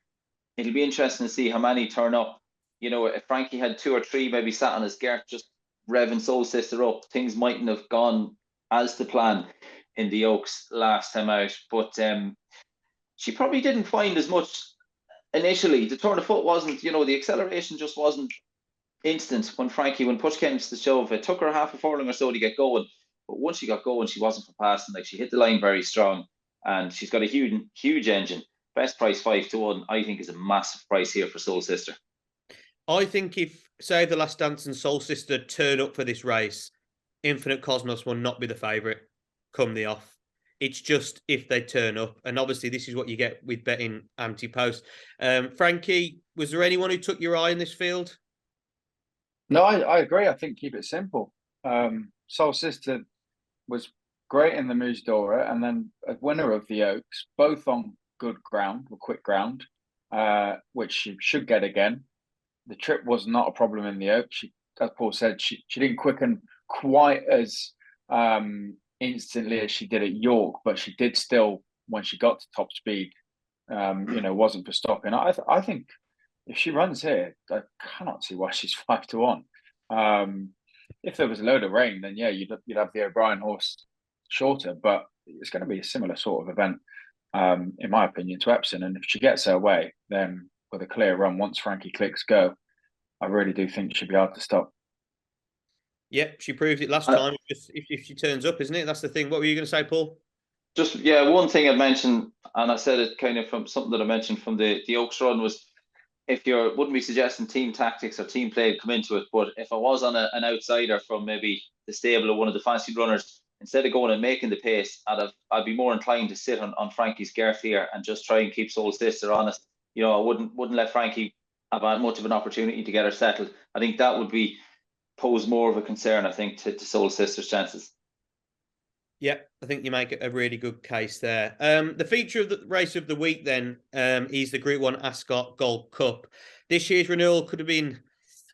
It'll be interesting to see how many turn up. If Frankie had 2 or 3 maybe sat on his Gert just revving Soul Sister up, things mightn't have gone as the plan in the Oaks last time out. But she probably didn't find as much initially. The turn of foot wasn't, the acceleration just wasn't instant when push came to the shove. It took her half a furlong or so to get going. But once she got going, she wasn't for passing. She hit the line very strong, and she's got a huge engine. Best price 5-1, I think, is a massive price here for Soul Sister. I think if, say, the Last Dance and Soul Sister turn up for this race, Infinite Cosmos will not be the favourite come the off. It's just if they turn up. And obviously, this is what you get with betting Ante-Post. Frankie, was there anyone who took your eye in this field? No, I agree. I think keep it simple. Soul Sister was great in the Mousse d'Or and then a winner of the Oaks, both on good ground or quick ground, which she should get again. The trip was not a problem in the Oaks. As Paul said, she didn't quicken quite as instantly as she did at York, but she did still, when she got to top speed, wasn't for stopping. I think if she runs here, I cannot see why she's 5-1. if there was a load of rain, then yeah, you'd have the O'Brien horse shorter, but it's going to be a similar sort of event, in my opinion, to Epsom. And if she gets her way, then with a clear run, once Frankie Clicks go, I really do think she'll be hard to stop. Yeah, she proved it last time. If she turns up, isn't it? That's the thing. What were you going to say, Paul? Just, yeah, one thing I'd mentioned, and I said it kind of from something that I mentioned from the Oaks run, was if you wouldn't be suggesting team tactics or team play come into it, but if I was on an outsider from maybe the stable of one of the fancy runners, instead of going and making the pace, I'd be more inclined to sit on Frankie's girth here and just try and keep Soul Sister honest. You know, I wouldn't let Frankie have much of an opportunity to get her settled. I think that would pose more of a concern, I think, to Soul Sister's chances. Yeah, I think you make a really good case there. The feature of the race of the week then is the Group 1 Ascot Gold Cup. This year's renewal could have been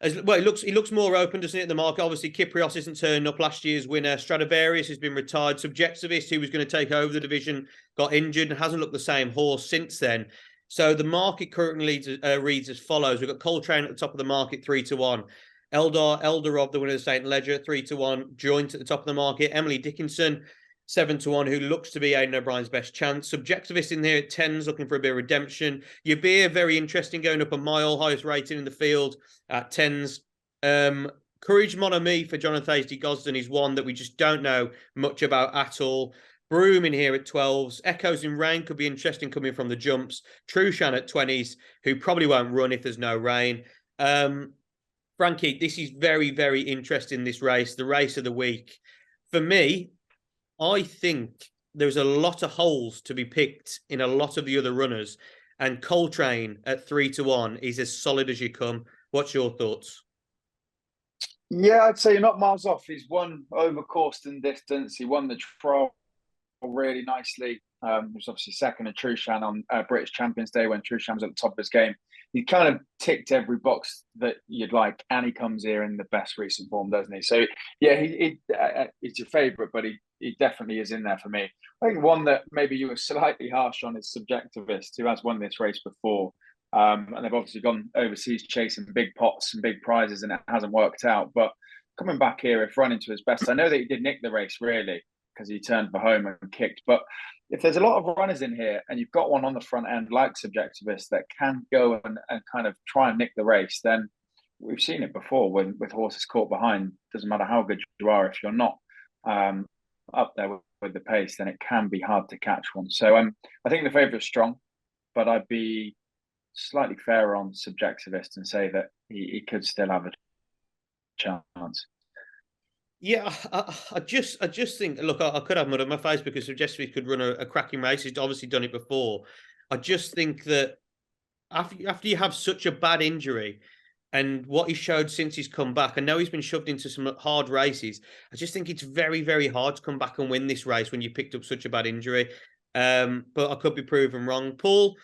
as well. It looks more open, doesn't it? At the market, obviously, Kyprios isn't turning up. Last year's winner, Stradivarius, has been retired. Subjectivist, who was going to take over the division, got injured and hasn't looked the same horse since then. So the market currently reads as follows: we've got Coltrane at the top of the market, 3-1. Eldarov, the winner of the St. Ledger, 3-1. Joint at the top of the market. Emily Dickinson, 7-1, who looks to be Aidan O'Brien's best chance. Subjectivist in there at 10s, looking for a bit of redemption. Yabir, very interesting, going up a mile, highest rating in the field at 10s. Courage Mon Ami for Jonathan Hasty Gosden is one that we just don't know much about at all. Broom in here at 12s. Echoes in Rain could be interesting coming from the jumps. Trushan at 20s, who probably won't run if there's no rain. Frankie, this is very, very interesting, this race, the race of the week. For me, I think there's a lot of holes to be picked in a lot of the other runners, and Coltrane at 3-1 is as solid as you come. What's your thoughts? Yeah, I'd say you're not miles off. He's won over course and distance. He won the trial really nicely. He was obviously second at Trushan on British Champions Day when Trushan was at the top of his game. He kind of ticked every box that you'd like, and he comes here in the best recent form, doesn't he? So yeah, he's your favourite, but he definitely is in there for me. I think one that maybe you were slightly harsh on is Subjectivist, who has won this race before. And they've obviously gone overseas chasing big pots and big prizes, and it hasn't worked out. But coming back here, if running to his best, I know that he did nick the race, really, because he turned for home and kicked. But if there's a lot of runners in here and you've got one on the front end like Subjectivist that can go and kind of try and nick the race, then we've seen it before with horses caught behind. Doesn't matter how good you are, if you're not up there with the pace, then it can be hard to catch one. So I think the favourite's strong, but I'd be slightly fairer on Subjectivist and say that he could still have a chance. Yeah, I just think, look, I could have mud on my face because Subjectivist could run a cracking race. He's obviously done it before. I just think that after you have such a bad injury and what he showed since he's come back, I know he's been shoved into some hard races. I just think it's very, very hard to come back and win this race when you picked up such a bad injury. But I could be proven wrong. Paul,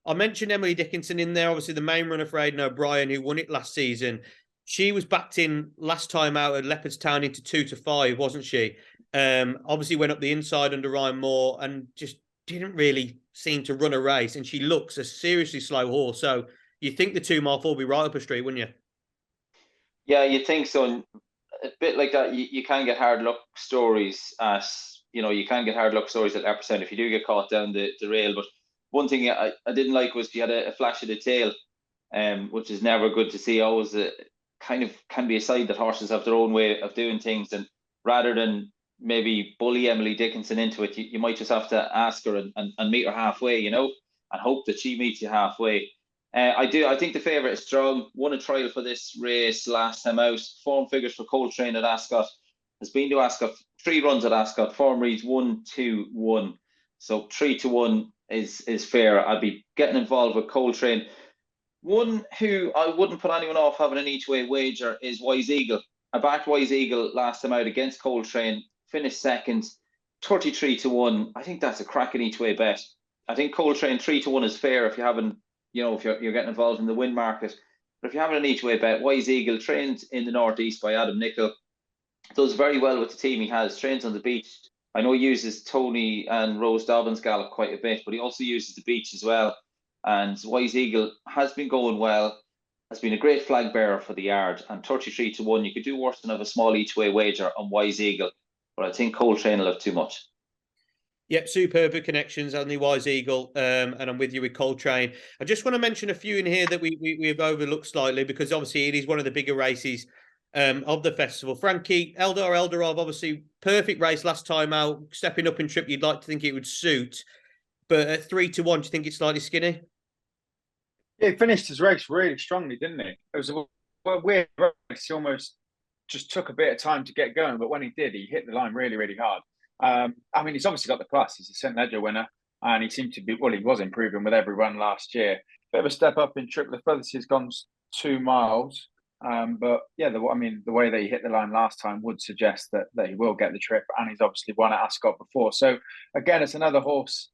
I mentioned Emily Dickinson in there, obviously the main runner for Aidan O'Brien, who won it last season. She was backed in last time out at Leopardstown into 2-5, wasn't she? Obviously went up the inside under Ryan Moore and just didn't really seem to run a race. And she looks a seriously slow horse. So you think the 2 mile will be right up a street, wouldn't you? Yeah, you think so. And a bit like that, you can get hard luck stories you can get hard luck stories at Epsom if you do get caught down the rail. But one thing I didn't like was she had a flash of the tail, which is never good to see. Always kind of can be a side that horses have their own way of doing things, and rather than maybe bully Emily Dickinson into it, you might just have to ask her and meet her halfway, and hope that she meets you halfway. I think the favourite is strong. Won a trial for this race last time out. Form figures for Coltrane at Ascot. Has been to Ascot, 3 runs at Ascot. Form reads 1-2-1. So 3-1 is fair. I'd be getting involved with Coltrane. One who I wouldn't put anyone off having an each-way wager is Wise Eagle. I backed Wise Eagle last time out against Coltrane, finished second, 33-1. I think that's a cracking each-way bet. I think Coltrane 3-1 is fair if you haven't, if you're getting involved in the win market. But if you have an each-way bet, Wise Eagle, trained in the Northeast by Adam Nichol, does very well with the team he has, trains on the beach. I know he uses Tony and Rose Dobbins Gallop quite a bit, but he also uses the beach as well. And Wise Eagle has been going well. has been a great flag bearer for the yard, and 33 to 1, you could do worse than have a small each way wager on Wise Eagle, but I think Coltrane will have too much. Yep, superb connections on the Wise Eagle, and I'm with you with Coltrane. I just want to mention a few in here that we've overlooked slightly, because obviously it is one of the bigger races of the festival. Frankie, Eldarov, obviously perfect race last time out, stepping up in trip. You'd like to think it would suit, but at 3 to 1, do you think it's slightly skinny? Yeah, he finished his race really strongly, didn't he? It was a weird race. He almost just took a bit of time to get going, but when he did, he hit the line really, really hard. I mean, he's obviously got the class. He's a St. Ledger winner, and he seemed to be, well, he was improving with every run last year. Bit of a step up in trip. The furthest he's gone 2 miles. But yeah, the way that he hit the line last time would suggest that he will get the trip, and he's obviously won at Ascot before. So again, it's another horse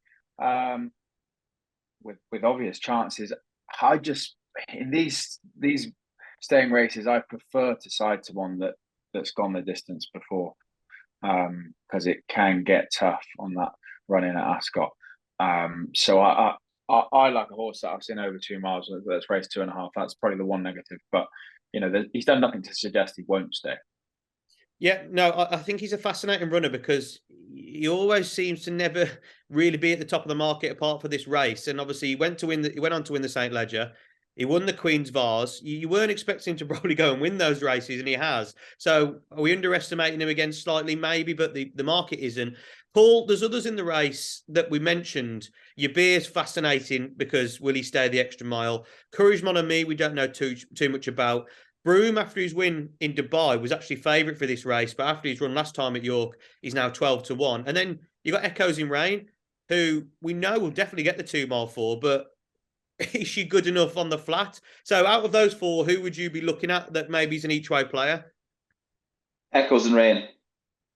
with obvious chances. I just, in these staying races, I prefer to side to one that's gone the distance before, because it can get tough on that run in at Ascot. So I like a horse that I've seen over 2 miles that's raced 2.5. That's probably the one negative, but he's done nothing to suggest he won't stay. Yeah, no, I think he's a fascinating runner, because he always seems to never really be at the top of the market apart for this race. And obviously, he went on to win the St. Ledger. He won the Queen's Vase. You weren't expecting him to probably go and win those races, and he has. So are we underestimating him again slightly? Maybe, but the market isn't. Paul, there's others in the race that we mentioned. Your Beer's fascinating, because will he stay the extra mile? Courage Mon Ami, we don't know too much about. Broome, after his win in Dubai, was actually favourite for this race, but after his run last time at York, he's now 12 to 1. And then you got Echoes in Rain, who we know will definitely get the 2 mile for, but is she good enough on the flat? So out of those 4, who would you be looking at that maybe is an each way player? Echoes in Rain.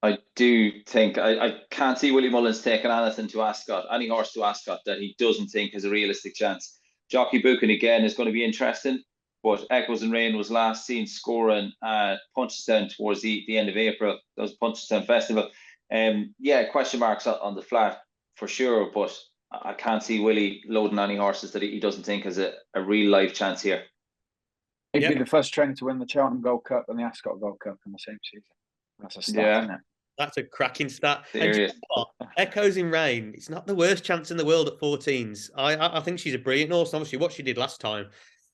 I do think I can't see Willie Mullins taking anything to Ascot, any horse to Ascot that he doesn't think has a realistic chance. Jockey Buchan again is going to be interesting. But Echoes in Rain was last seen scoring at Punchestown towards the end of April. That was Punchestown Festival. Yeah, question marks on the flat for sure, but I can't see Willie loading any horses that he doesn't think has a real life chance here. He'd be the first trainer to win the Cheltenham Gold Cup and the Ascot Gold Cup in the same season. That's a stat, isn't it? That's a cracking stat. Serious. And Echoes in Rain, it's not the worst chance in the world at 14s. I think she's a brilliant horse. Obviously, what she did last time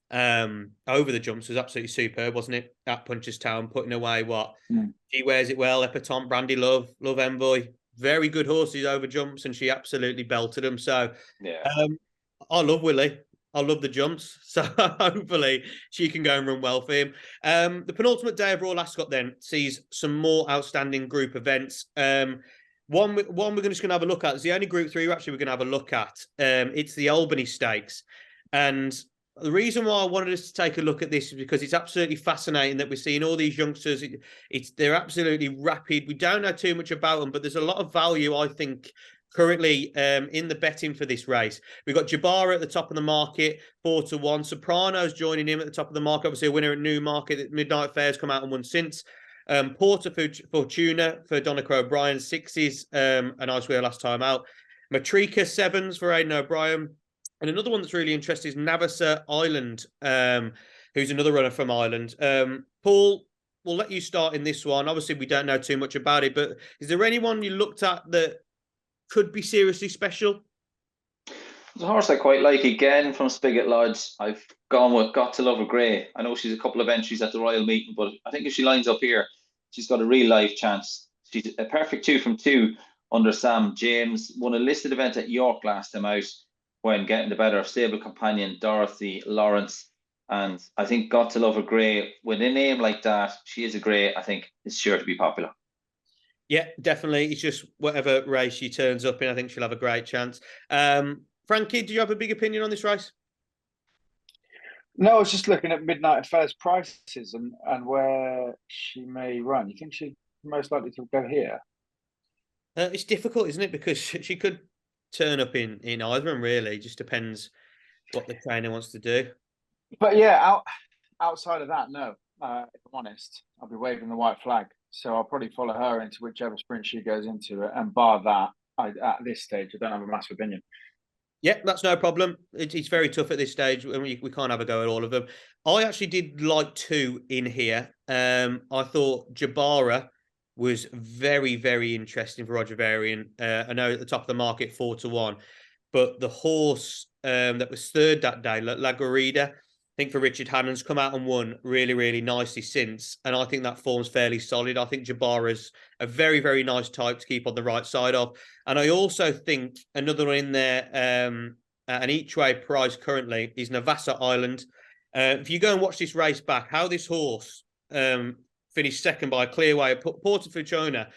over the jumps was absolutely superb, wasn't it? At Punchestown, putting away what She Wears It Well, Epatante, Brandy Love Envoy, very good horses over jumps, and she absolutely belted them. So yeah, I love Willie. I love the jumps, so hopefully she can go and run well for him. The penultimate day of Royal Ascot then sees some more outstanding group events. One we're just going to have a look at is the only Group 3 we're going to have a look at. It's the Albany Stakes, and the reason why I wanted us to take a look at this is because it's absolutely fascinating that we're seeing all these youngsters. They're absolutely rapid. We don't know too much about them, but there's a lot of value, I think, currently in the betting for this race. We've got Jabara at the top of the market, 4 to 1. Soprano's joining him at the top of the market. Obviously, a winner at Newmarket. Midnight Fair's come out and won since. Porter Fortuna for Donnachie O'Brien, 6s, a nice wheel last time out. Matrika, 7s for Aidan O'Brien. And another one that's really interesting is Navassa Island, who's another runner from Ireland. Paul, we'll let you start in this one. Obviously, we don't know too much about it, but is there anyone you looked at that could be seriously special? There's a horse I quite like again from Spigot Lodge. I've gone with Got to Love Her Grey. I know she's a couple of entries at the Royal Meeting, but I think if she lines up here, she's got a real life chance. She's a perfect 2 from 2 under Sam James. Won a listed event at York last time out when getting the better of stable companion Dorothy Lawrence. And I think Got to Love Her Grey, with a name like that, she is a grey, I think is sure to be popular. Yeah, definitely. It's just whatever race she turns up in, I think she'll have a great chance. Frankie, do you have a big opinion on this race? No, I was just looking at Midnight Fair's prices and where she may run. You think she's most likely to go here? It's difficult, isn't it? Because she could turn up in either of them, really. It just depends what the trainer wants to do. But yeah, outside of that, no. If I'm honest, I'll be waving the white flag. So I'll probably follow her into whichever sprint she goes into. And bar that, at this stage, I don't have a massive opinion. Yeah, that's no problem. It's very tough at this stage. We can't have a go at all of them. I actually did like 2 in here. I thought Jabara was very, very interesting for Roger Varian. I know at the top of the market 4-1, but the horse that was third that day, La Guarida, I think for Richard Hannon's come out and won really, really nicely since. And I think that form's fairly solid. I think Jabara's a very, very nice type to keep on the right side of. And I also think another one in there, an each way price currently, is Navassa Island. If you go and watch this race back, how this horse finished second by a clear way, Portafuciona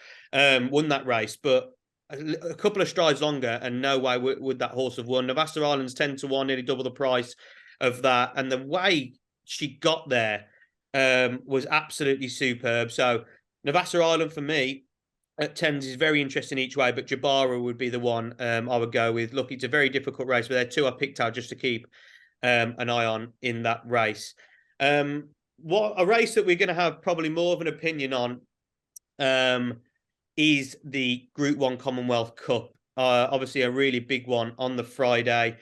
won that race, but a couple of strides longer, and no way would that horse have won. Navassa Island's 10-1, nearly double the price of that, and the way she got there was absolutely superb. So Navassa Island for me at 10s is very interesting each way, but Jabara would be the one I would go with. Look, it's a very difficult race, but they're 2 I picked out just to keep an eye on in that race. What a race that we're going to have probably more of an opinion on is the Group 1 Commonwealth Cup. Obviously a really big one on the Friday.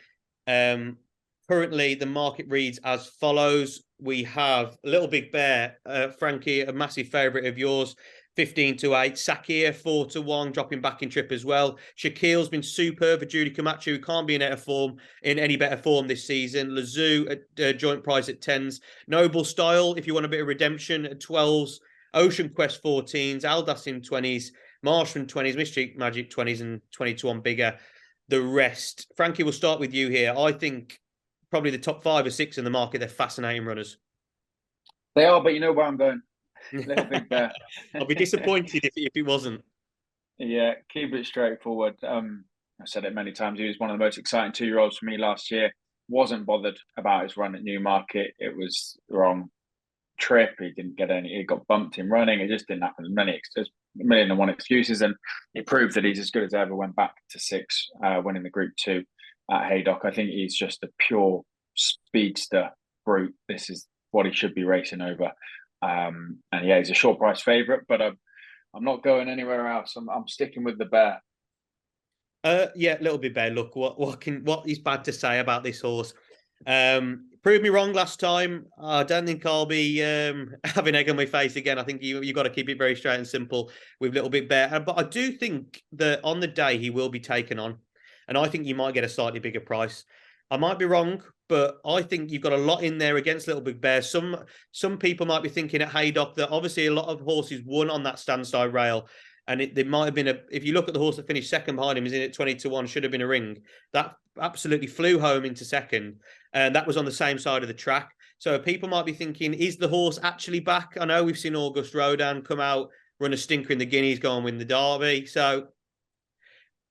Currently, the market reads as follows. We have Little Big Bear, Frankie, a massive favourite of yours, 15-8. Sakir, 4-1, dropping back in trip as well. Shaquille's been superb for Judy Camacho, who can't be in any better form this season. Lazoo at joint price at 10s. Noble Style, if you want a bit of redemption, at 12s. Ocean Quest 14s. Aldas in 20s. Marshman 20s. Mystic Magic 20s and 20-1 bigger. The rest. Frankie, we'll start with you here. I think probably the top 5 or 6 in the market, they're fascinating runners. They are, but you know where I'm going. Little Big Bear. I'll be disappointed if it wasn't. Yeah, keep it straightforward. I've said it many times. He was one of the most exciting 2-year-olds for me last year. Wasn't bothered about his run at Newmarket. It was the wrong trip. He didn't get any. He got bumped in running. It just didn't happen. There's a million and one excuses, and it proved that he's as good as ever. Went back to 6, winning the Group 2 at Haydock. I think he's just a pure speedster brute. This is what he should be racing over. And yeah, he's a short price favourite, but I'm not going anywhere else. I'm sticking with the Bear. Yeah, Little Bit Bear. Look, what is bad to say about this horse? Proved me wrong last time. I don't think I'll be having egg on my face again. I think you got to keep it very straight and simple with Little Bit Bear. But I do think that on the day he will be taken on, and I think you might get a slightly bigger price. I might be wrong, but I think you've got a lot in there against Little Big Bear. Some people might be thinking at Haydock that obviously a lot of horses won on that standside rail. And there might have been if you look at the horse that finished second behind him, is in at 20-1, should have been a ring. That absolutely flew home into second. And that was on the same side of the track. So people might be thinking, is the horse actually back? I know we've seen August Rodin come out, run a stinker in the Guineas, go and win the Derby. So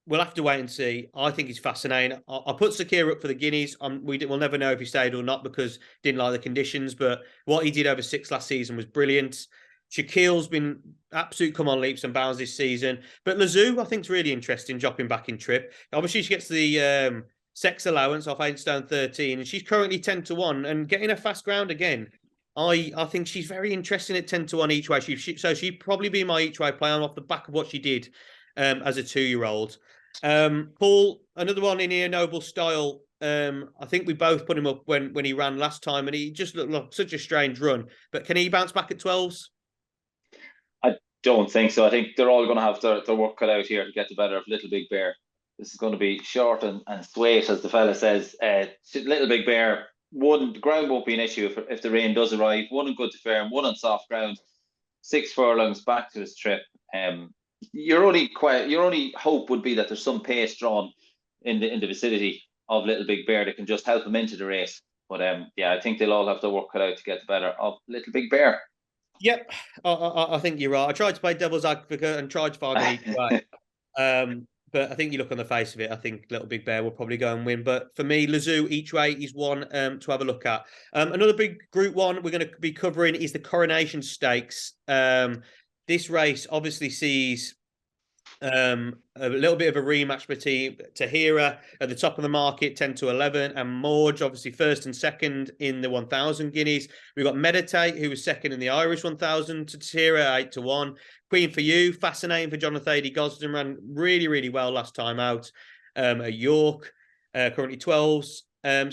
we'll have to wait and see. I think he's fascinating. I'll put Sakir up for the Guineas. We'll never know if he stayed or not because didn't like the conditions. But what he did over 6 last season was brilliant. Shaquille's been absolute come on leaps and bounds this season. But Lazoo, I think, is really interesting, dropping back in trip. Obviously, she gets the sex allowance off Ainstone 13, and she's currently 10-1 and getting a fast ground again. I think she's very interesting at 10-1 each way. So she'd probably be my each way play on off the back of what she did as a 2-year-old. Paul, another one in here, Noble Style. I think we both put him up when he ran last time, and he just looked like such a strange run. But can he bounce back at 12s? I don't think so. I think they're all going to have their work cut out here to get the better of Little Big Bear. This is going to be short and sweet, as the fella says. Little Big Bear, the ground won't be an issue if the rain does arrive. 1 on good to firm, 1 on soft ground, 6 furlongs back to his trip. Your only hope would be that there's some pace drawn in the vicinity of Little Big Bear that can just help him into the race. But yeah, I think they'll all have to work cut out to get the better of Little Big Bear. Yep, I think you're right. I tried to play devil's advocate and tried to find an easy way. But I think you look on the face of it, I think Little Big Bear will probably go and win. But for me, Lazoo each way is one to have a look at. Another big Group 1 we're going to be covering is the Coronation Stakes. This race obviously sees a little bit of a rematch between Tahira at the top of the market, 10-11, and Morge, obviously first and second in the 1,000 guineas. We've got Meditate, who was second in the Irish 1,000 to Tahira, 8-1. Queen for You, fascinating for Jonathan Gosden, ran really, really well last time out at York. currently 12s.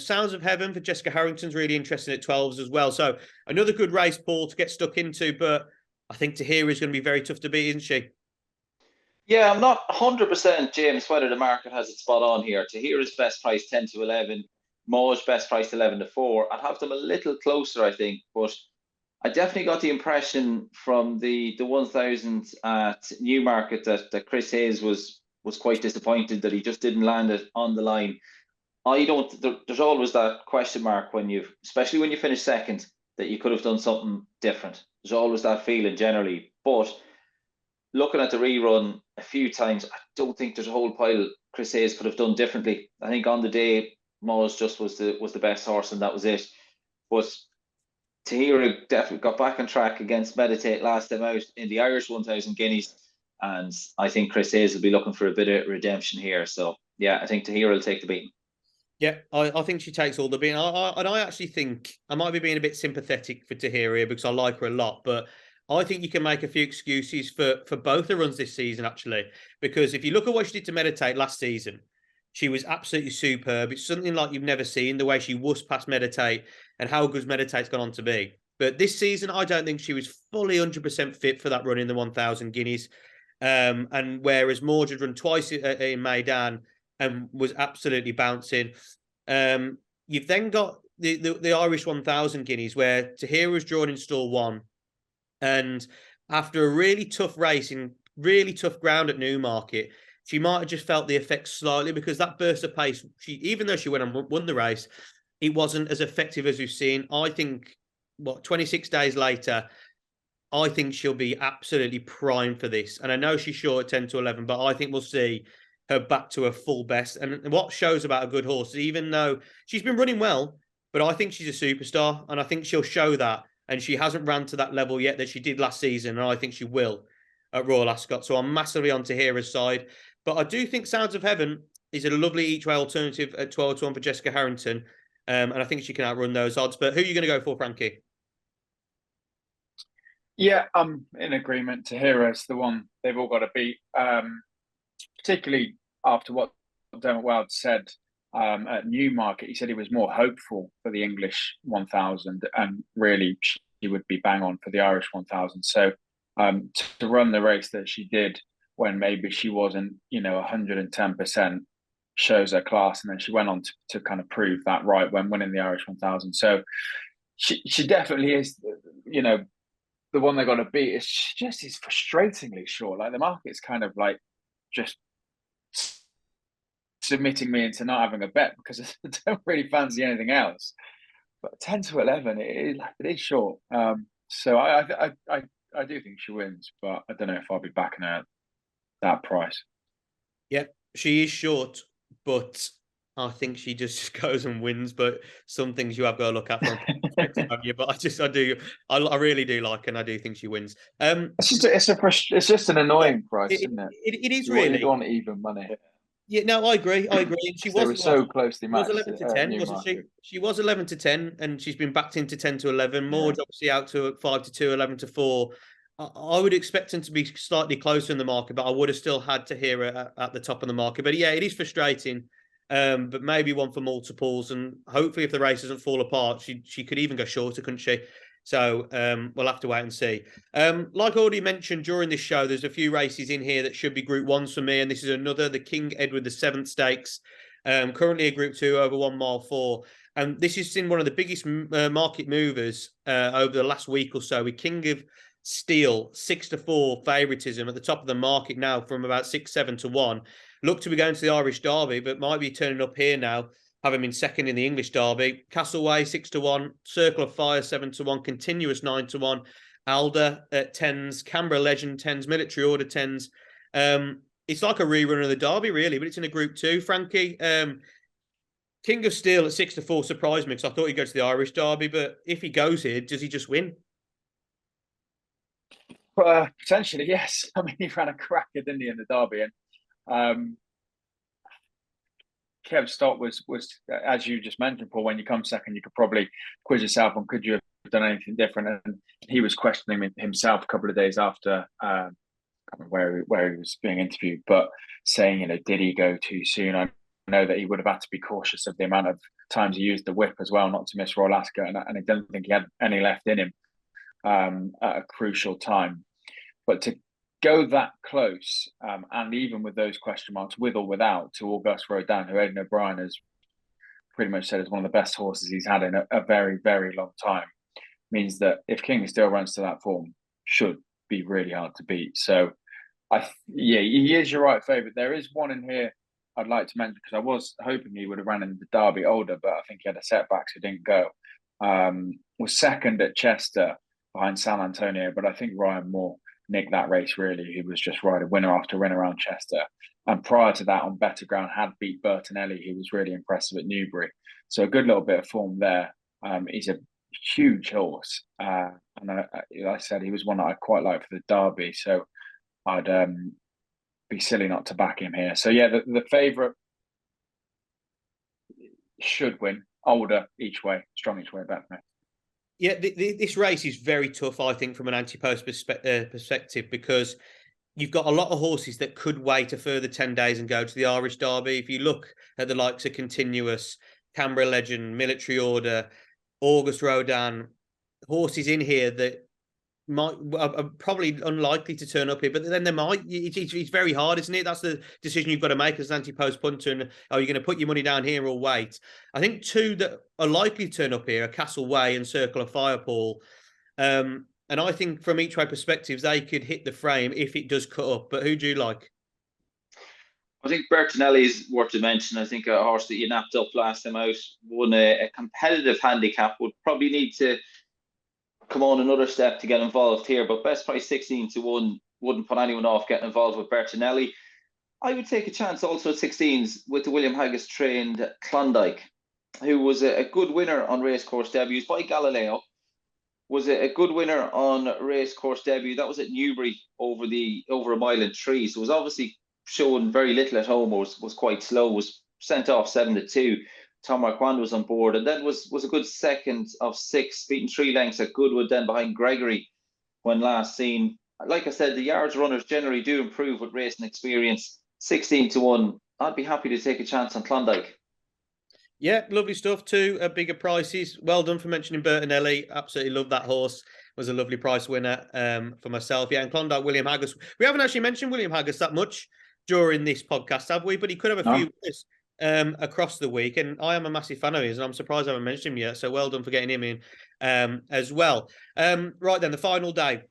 Sounds of Heaven for Jessica Harrington's really interesting at 12s as well. So another good race, Paul, to get stuck into. But I think Tahira is going to be very tough to beat, isn't she? Yeah, I'm not 100% James whether the market has it spot on here. Tahira's best price 10 to 11, Mo's best price 11 to 4. I'd have them a little closer, I think, but I definitely got the impression from the 1000 at Newmarket that Chris Hayes was quite disappointed that he just didn't land it on the line. There's always that question mark especially when you finish second, that you could have done something different. There's always that feeling generally, but looking at the rerun a few times, I don't think there's a whole pile Chris Hayes could have done differently. I think on the day, Mo's just was the best horse, and that was it. But Tahira definitely got back on track against Meditate last time out in the Irish 1000 guineas, and I think Chris Hayes will be looking for a bit of redemption here. So yeah, I think Tahira will take the beating. Yeah, I think she takes all the beating. And I actually think I might be being a bit sympathetic for Tahira here because I like her a lot, but I think you can make a few excuses for both the runs this season, actually, because if you look at what she did to Meditate last season, she was absolutely superb. It's something like you've never seen, the way she wussed past Meditate and how good Meditate's gone on to be. But this season, I don't think she was fully 100% fit for that run in the 1000 guineas. And whereas Mordred run twice in Maidan and was absolutely bouncing, you've then got the Irish 1000 guineas where Tahira was drawn in stall 1. And after a really tough race in really tough ground at Newmarket, she might have just felt the effects slightly because that burst of pace, even though she went and won the race, it wasn't as effective as we've seen. I think, 26 days later, I think she'll be absolutely primed for this. And I know she's short at 10 to 11, but I think we'll see her back to her full best. And what shows about a good horse, even though she's been running well, but I think she's a superstar. And I think she'll show that. And she hasn't ran to that level yet that she did last season. And I think she will at Royal Ascot. So I'm massively on Tahira's side. But I do think Sounds of Heaven is a lovely each-way alternative at 12 to 1 for Jessica Harrington. And I think she can outrun those odds. But who are you going to go for, Frankie? Yeah, I'm in agreement. Tahira's the one they've all got to beat, particularly after what Dermot Wild said at Newmarket. He said he was more hopeful for the English 1000, and really she would be bang on for the Irish 1000. So to run the race that she did when maybe she wasn't, 110%, shows her class. And then she went on to kind of prove that right when winning the Irish 1000. So she definitely is, the one they got to beat. Is just is frustratingly short. Like the market's kind of like just submitting me into not having a bet because I don't really fancy anything else. But 10 to 11, it is short. So I do think she wins, but I don't know if I'll be backing her at that price. Yeah, she is short, but I think she just goes and wins. But some things you have got to look at from but I really do like her, and I do think she wins. It's just an annoying price, isn't it? It is really. You want even money. Yeah, no, I agree. She was so closely matched. Was 11 to 10, wasn't she? She was 11 to 10, and she's been backed into 10 to 11. Mord's obviously out to 5 to 2, 11 to 4. I would expect them to be slightly closer in the market, but I would have still had Tahira at the top of the market. But yeah, it is frustrating. But maybe one for multiples, and hopefully if the race doesn't fall apart, she could even go shorter, couldn't she? So we'll have to wait and see. Like I already mentioned during this show, there's a few races in here that should be Group 1s for me, and this is another, the King Edward VII Stakes, currently a Group 2 over 1 mile 4. And this has seen one of the biggest market movers over the last week or so, with King of Steel 6 to 4 favouritism at the top of the market now from about 6-7 to 1. Look to be going to the Irish Derby, but might be turning up here now, having been second in the English Derby. Castleway 6 to 1, Circle of Fire 7 to 1, Continuous 9 to 1, Alder at 10s, Canberra Legend 10s, Military Order 10s. It's like a rerun of the Derby, really, but it's in a Group 2. Frankie, King of Steel at 6 to 4 surprised me because I thought he'd go to the Irish Derby, but if he goes here, does he just win? Potentially, yes. I mean, he ran a cracker, didn't he, in the Derby? And Kev Stott was, as you just mentioned, Paul, when you come second, you could probably quiz yourself on could you have done anything different? And he was questioning himself a couple of days after where he was being interviewed, but saying, did he go too soon? I know that he would have had to be cautious of the amount of times he used the whip as well, not to miss Royal Ascot, and I don't think he had any left in him at a crucial time. But to go that close, and even with those question marks, with or without, to Auguste Rodin, who Aidan O'Brien has pretty much said is one of the best horses he's had in a very, very long time, means that if King still runs to that form, should be really hard to beat. So, he is your right favourite. There is one in here I'd like to mention, because I was hoping he would have ran in the Derby older, but I think he had a setback, so didn't go. Was second at Chester behind San Antonio, but I think Ryan Moore nicked that race, really. He was just riding winner after winner around Chester. And prior to that, on better ground, had beat Bertinelli, who was really impressive at Newbury. So a good little bit of form there. He's a huge horse. And like I said, he was one that I quite like for the Derby. So I'd be silly not to back him here. So yeah, the favourite should win. Older each way, strong each way, bet me. Yeah, this race is very tough, I think, from an Ante-Post perspective, because you've got a lot of horses that could wait a further 10 days and go to the Irish Derby. If you look at the likes of Continuous, Canberra Legend, Military Order, Auguste Rodin, horses in here that are probably unlikely to turn up here, but then they might. It's very hard, isn't it? That's the decision you've got to make as an Ante-Post punter. And are you going to put your money down here or wait? I think two that are likely to turn up here are Castle Way and Circle of Fire, Paul. And I think from each way perspectives, they could hit the frame if it does cut up. But who do you like? I think Bertinelli is worth to mention. I think a horse that you napped up last time out, won a competitive handicap, would probably need to come on another step to get involved here. But best price 16-1 wouldn't put anyone off getting involved with Bertinelli. I would take a chance also at 16s with the William Haggas trained Klondike, who was a good winner on racecourse debuts by Galileo. Was a good winner on racecourse debut. That was at Newbury over a mile and 3. So was obviously showing very little at home. Was quite slow. Was sent off 7-2. Tom Marquand was on board, and then was a good second of 6, beating 3 lengths at Goodwood, then behind Gregory when last seen. Like I said, the yards runners generally do improve with racing experience. 16-1. I'd be happy to take a chance on Klondike. Yeah, lovely stuff too. Bigger prices. Well done for mentioning Bertinelli. Absolutely love that horse. Was a lovely price winner for myself. Yeah, and Klondike, William Haggas. We haven't actually mentioned William Haggas that much during this podcast, have we? But he could have a few winners across the week, and I am a massive fan of his, and I'm surprised I haven't mentioned him yet. So well done for getting him in as well. Right then, the final day,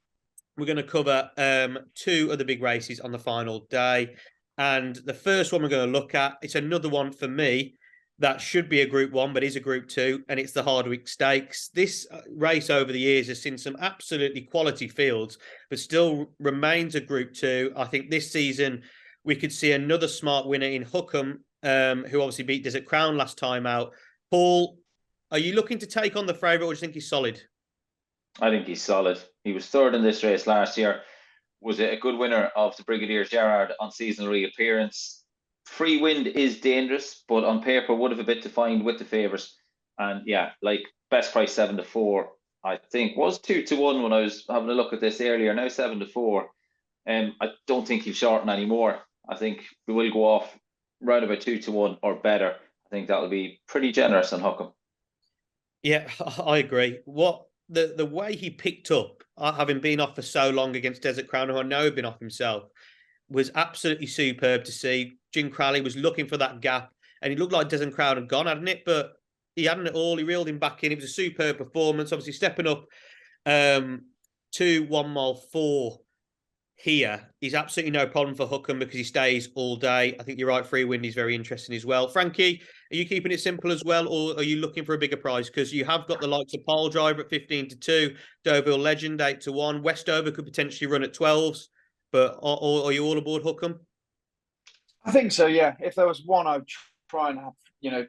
we're going to cover 2 of the big races on the final day, and the first one we're going to look at, it's another one for me that should be a Group 1, but is a Group 2, and it's the Hardwicke Stakes. This race over the years has seen some absolutely quality fields, but still remains a Group 2. I think this season we could see another smart winner in Hookham, who obviously beat Desert Crown last time out. Paul, are you looking to take on the favourite, or do you think he's solid? I think he's solid. He was third in this race last year. Was a good winner of the Brigadier Gerard on seasonal reappearance. Free wind is dangerous, but on paper would have a bit to find with the favours. And yeah, like best price 7-4, I think was 2-1 when I was having a look at this earlier. Now 7-4. I don't think he'll shorten anymore. I think we will go off round about 2-1 or better. I think that'll be pretty generous on Hookham. Yeah, I agree. What the way he picked up, having been off for so long against Desert Crown, who I know had been off himself, was absolutely superb to see. Jim Crowley was looking for that gap, and it looked like Desert Crown had gone, hadn't it? But he hadn't at all. He reeled him back in. It was a superb performance. Obviously, stepping up to 1 mile 4 here is absolutely no problem for Hookham because he stays all day. I think you're right. Free wind is very interesting as well. Frankie, are you keeping it simple as well, or are you looking for a bigger prize? Because you have got the likes of Pole Driver at 15-2, Deauville Legend 8-1, Westover could potentially run at 12s. But are you all aboard Hookham? I think so, yeah. If there was one I'd try and have,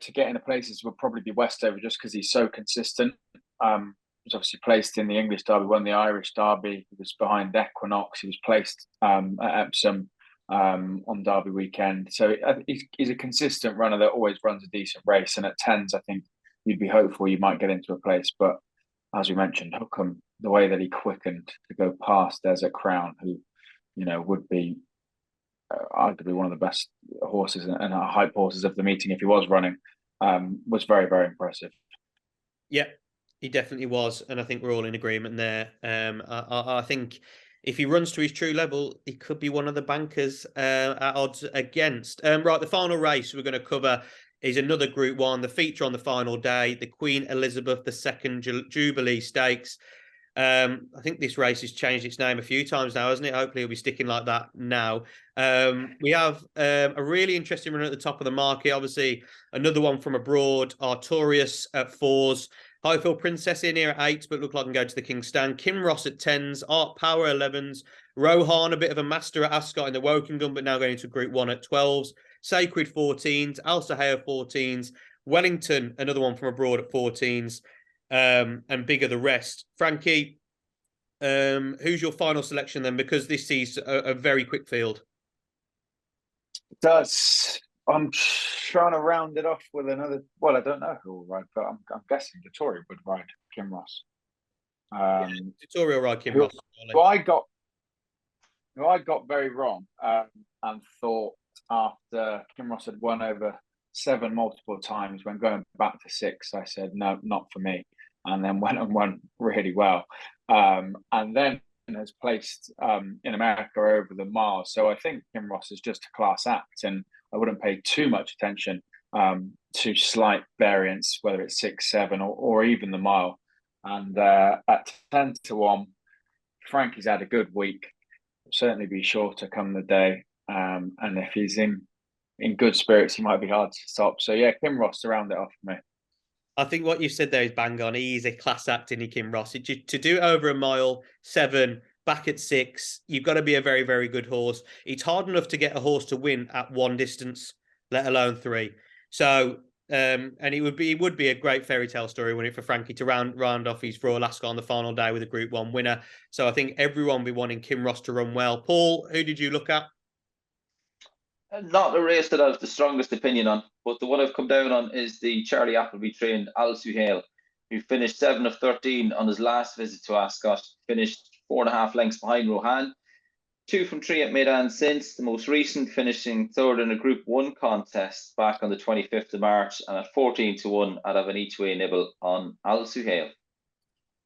to get into places, would probably be Westover, just because he's so consistent. He's obviously placed in the English Derby, won the Irish Derby. He was behind Equinox. He was placed at Epsom on Derby weekend. So he's a consistent runner that always runs a decent race. And at 10s, I think you'd be hopeful you might get into a place. But as we mentioned, Hookham, the way that he quickened to go past Desert Crown, who would be arguably one of the best horses and hype horses of the meeting if he was running, was very, very impressive. Yeah, he definitely was, and I think we're all in agreement there. I think if he runs to his true level, he could be one of the bankers at odds against. Right, the final race we're going to cover is another Group 1, the feature on the final day, the Queen Elizabeth II Jubilee Stakes. I think this race has changed its name a few times now, hasn't it? Hopefully it'll be sticking like that now. We have a really interesting run at the top of the market. Obviously, another one from abroad, Artorias at 4s. Highfield Princess in here at 8s, but look like I can go to the King's Stand. Kinross at 10s, Art Power 11s. Rohan, a bit of a master at Ascot in the Wokingham, but now going into Group 1 at 12s. Sacred 14s, Al Sahaya 14s. Wellington, another one from abroad at 14s. And bigger the rest. Frankie, who's your final selection then? Because this is a very quick field. I'm trying to round it off with another. Well, I don't know who will ride, but I'm guessing Dettori would ride Kinross. Dettori will ride Kinross. Who I got very wrong, and thought after Kinross had won over 7 multiple times, when going back to 6, I said no, not for me, and then went and won really well, and then has placed in America over the mile. So I think Kinross is just a class act, and I wouldn't pay too much attention to slight variance, whether it's 6, 7, or even the mile. And at 10-1, Frankie's had a good week. Certainly be sure to come the day, and if he's in good spirits, he might be hard to stop. So yeah, Kinross to round it off for me. I think what you said there is bang on. He's a class act in Kinross. To do it over a mile, 7, back at 6, you've got to be a very, very good horse. It's hard enough to get a horse to win at 1 distance, let alone 3. So, and it would be a great fairy tale story, wouldn't it, for Frankie to round off his Royal Ascot on the final day with a Group 1 winner. So I think everyone will be wanting Kinross to run well. Paul, who did you look at? Not a race that I have the strongest opinion on, but the one I've come down on is the Charlie Appleby trained Al Suhail, who finished 7 of 13 on his last visit to Ascot, finished 4.5 lengths behind Rohan. 2 from 3 at Meydan since, the most recent finishing 3rd in a Group 1 contest back on the 25th of March, and at 14-1, I'd have an each-way nibble on Al Suhail.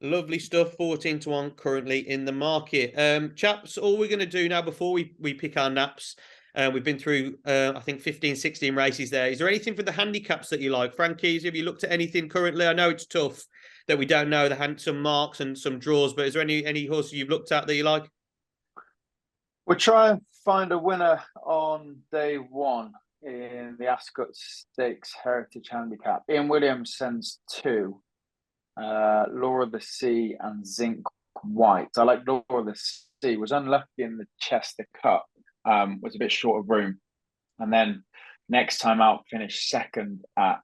Lovely stuff. 14-1 currently in the market. Chaps, all we're going to do now before we pick our naps, we've been through, I think, 15, 16 races there. Is there anything for the handicaps that you like? Frankie, have you looked at anything currently? I know it's tough that we don't know some marks and some draws, but is there any horses you've looked at that you like? We'll try and find a winner on day 1 in the Ascot Stakes Heritage Handicap. Ian Williams sends 2. Laura the Sea and Zinc White. I like Laura the Sea. Was unlucky in the Chester Cup. Was a bit short of room, and then next time out finished 2nd at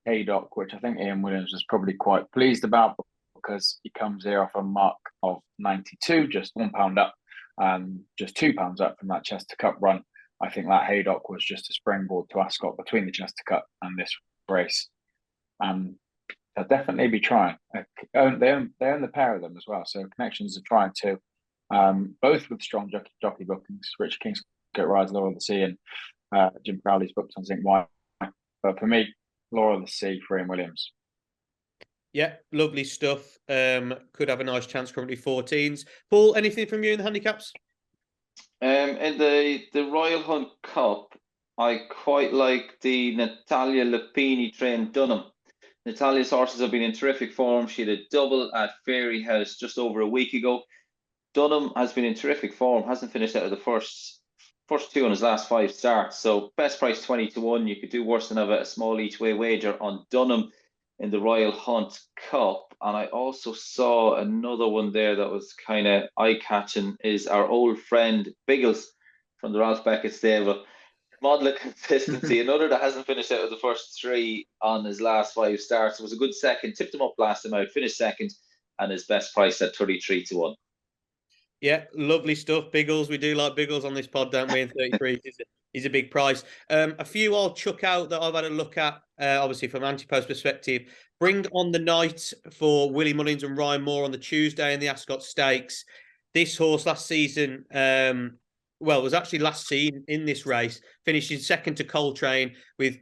Haydock, which I think Ian Williams was probably quite pleased about, because he comes here off a mark of 92, just £1 up, just £2 up from that Chester Cup run. I think that Haydock was just a springboard to Ascot between the Chester Cup and this race. They'll definitely be trying. They own the pair of them as well, so Connections are trying to. Both with strong jockey bookings. Richard Kingscote rides Laura of the Sea, and Jim Crowley's booked on Zinc White. But for me, Laura of the Sea for Ian Williams. Yeah, lovely stuff. Could have a nice chance, currently 14s. Paul, anything from you in the handicaps? In the Royal Hunt Cup, I quite like the Natalia Lupini trained Dunham. Natalia's horses have been in terrific form. She had a double at Fairyhouse just over a week ago. Dunham has been in terrific form, hasn't finished out of the first 2 on his last 5 starts. So best price 20-1. You could do worse than have a small each way wager on Dunham in the Royal Hunt Cup. And I also saw another one there that was kind of eye-catching, is our old friend Biggles from the Ralph Beckett stable. Model of consistency, another that hasn't finished out of the first 3 on his last 5 starts. It was a good second, tipped him up last time out, finished 2nd, and his best price at 33-1. Yeah, lovely stuff. Biggles, we do like Biggles on this pod, don't we? And 33 is a big price. A few I'll chuck out that I've had a look at, obviously from Ante-Post perspective. Bring on the Night for Willie Mullins and Ryan Moore on the Tuesday in the Ascot Stakes. This horse last season was actually last seen in this race, finishing second to Coltrane with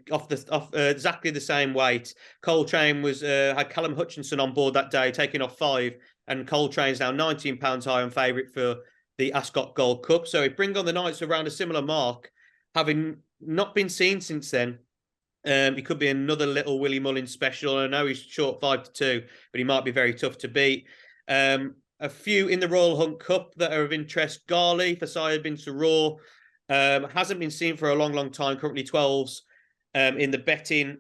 exactly the same weight. Coltrane was had Callum Hutchinson on board that day, taking off 5, and Coltrane's now £19 higher and favourite for the Ascot Gold Cup. So it bring on the Knights around a similar mark, having not been seen since then. He could be another little Willie Mullins special. I know he's short 5-2, but he might be very tough to beat. A few in the Royal Hunt Cup that are of interest. Garley for Syed bin Saror hasn't been seen for a long, long time. Currently 12s in the betting.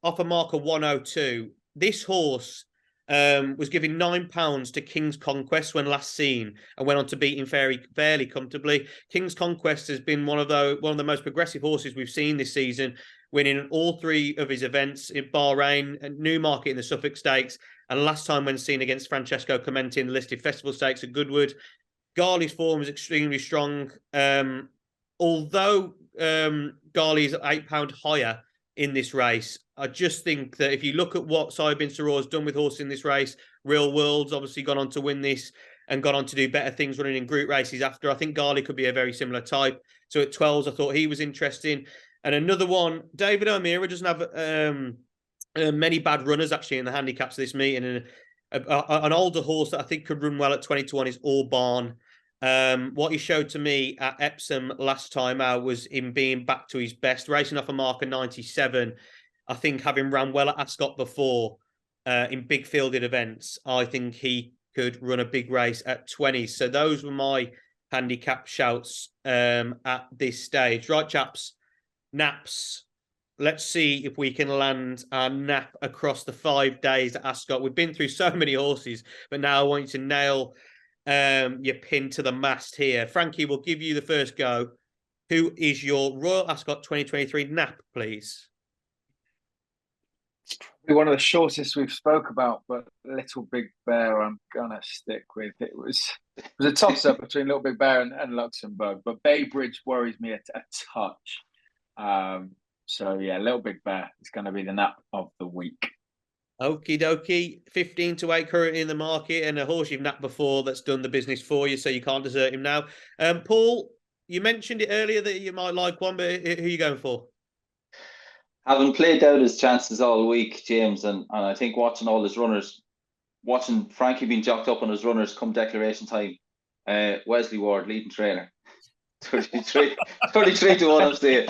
Off a mark of 102. This horse was given £9 to King's Conquest when last seen, and went on to beat him fairly comfortably. King's Conquest has been one of the most progressive horses we've seen this season, winning all 3 of his events in Bahrain, Newmarket in the Suffolk Stakes, and last time when seen against Francesco Clementi in the listed Festival Stakes at Goodwood. Garley's form is extremely strong. Although Garley is £8 higher in this race, I just think that if you look at what Syed bin Saror has done with horses in this race, Real World's obviously gone on to win this and gone on to do better things running in group races after. I think Garley could be a very similar type. So at 12s, I thought he was interesting. And another one, David O'Meara doesn't have many bad runners actually in the handicaps of this meeting. And an older horse that I think could run well at 20-1 is All Barn. What he showed to me at Epsom last time out was him being back to his best, racing off a mark of 97. I think having ran well at Ascot before in big fielded events, I think he could run a big race at 20. So those were my handicap shouts at this stage. Right, chaps, naps. Let's see if we can land our nap across the 5 days at Ascot. We've been through so many horses, but now I want you to nail your pin to the mast here. Frankie, we'll give you the first go. Who is your Royal Ascot 2023 nap, please? One of the shortest we've spoke about, but Little Big Bear I'm gonna stick with. It was a toss-up between Little Big Bear and Luxembourg, but Bay Bridge worries me a touch. So yeah, Little Big Bear is going to be the nap of the week. Okie dokie, 15-8 currently in the market, and a horse you've napped before that's done the business for you, so you can't desert him now. Paul, you mentioned it earlier that you might like one, but who are you going for? Having played out his chances all week, James, and I think watching all his runners, watching Frankie being jocked up on his runners come declaration time, Wesley Ward leading trailer. 33-1 I'm saying.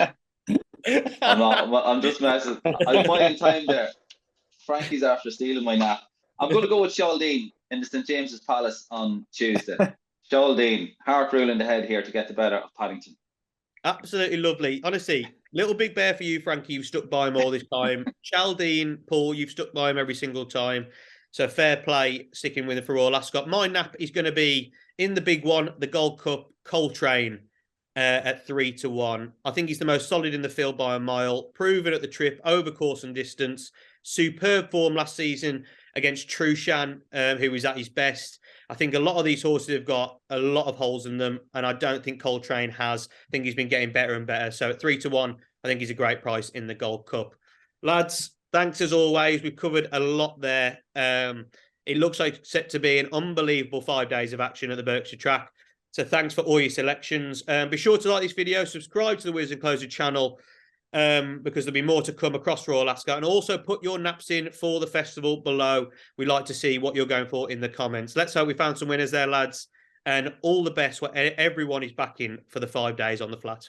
I'm just messing. I'm buying time there. Frankie's after stealing my nap. I'm going to go with Shaldean in the St James's Palace on Tuesday. Shaldean, heart ruling the head here to get the better of Paddington. Absolutely lovely. Honestly, Little Big Bear for you, Frankie. You've stuck by him all this time. Shaldean, Paul, you've stuck by him every single time. So fair play, sticking with it for Royal Ascot. My nap is going to be in the big one, the Gold Cup, Coltrane. At 3-1. I think he's the most solid in the field by a mile, proven at the trip, over course and distance. Superb form last season against Trushan, who was at his best. I think a lot of these horses have got a lot of holes in them, and I don't think Coltrane has. I think he's been getting better and better. So at 3-1, I think he's a great price in the Gold Cup. Lads, thanks as always. We've covered a lot there. It looks like it's set to be an unbelievable 5 days of action at the Berkshire track. So thanks for all your selections. Be sure to like this video, subscribe to the Wizard Closer channel because there'll be more to come across Royal Ascot. And also put your naps in for the festival below. We'd like to see what you're going for in the comments. Let's hope we found some winners there, lads. And all the best where everyone is back in for the 5 days on the flat.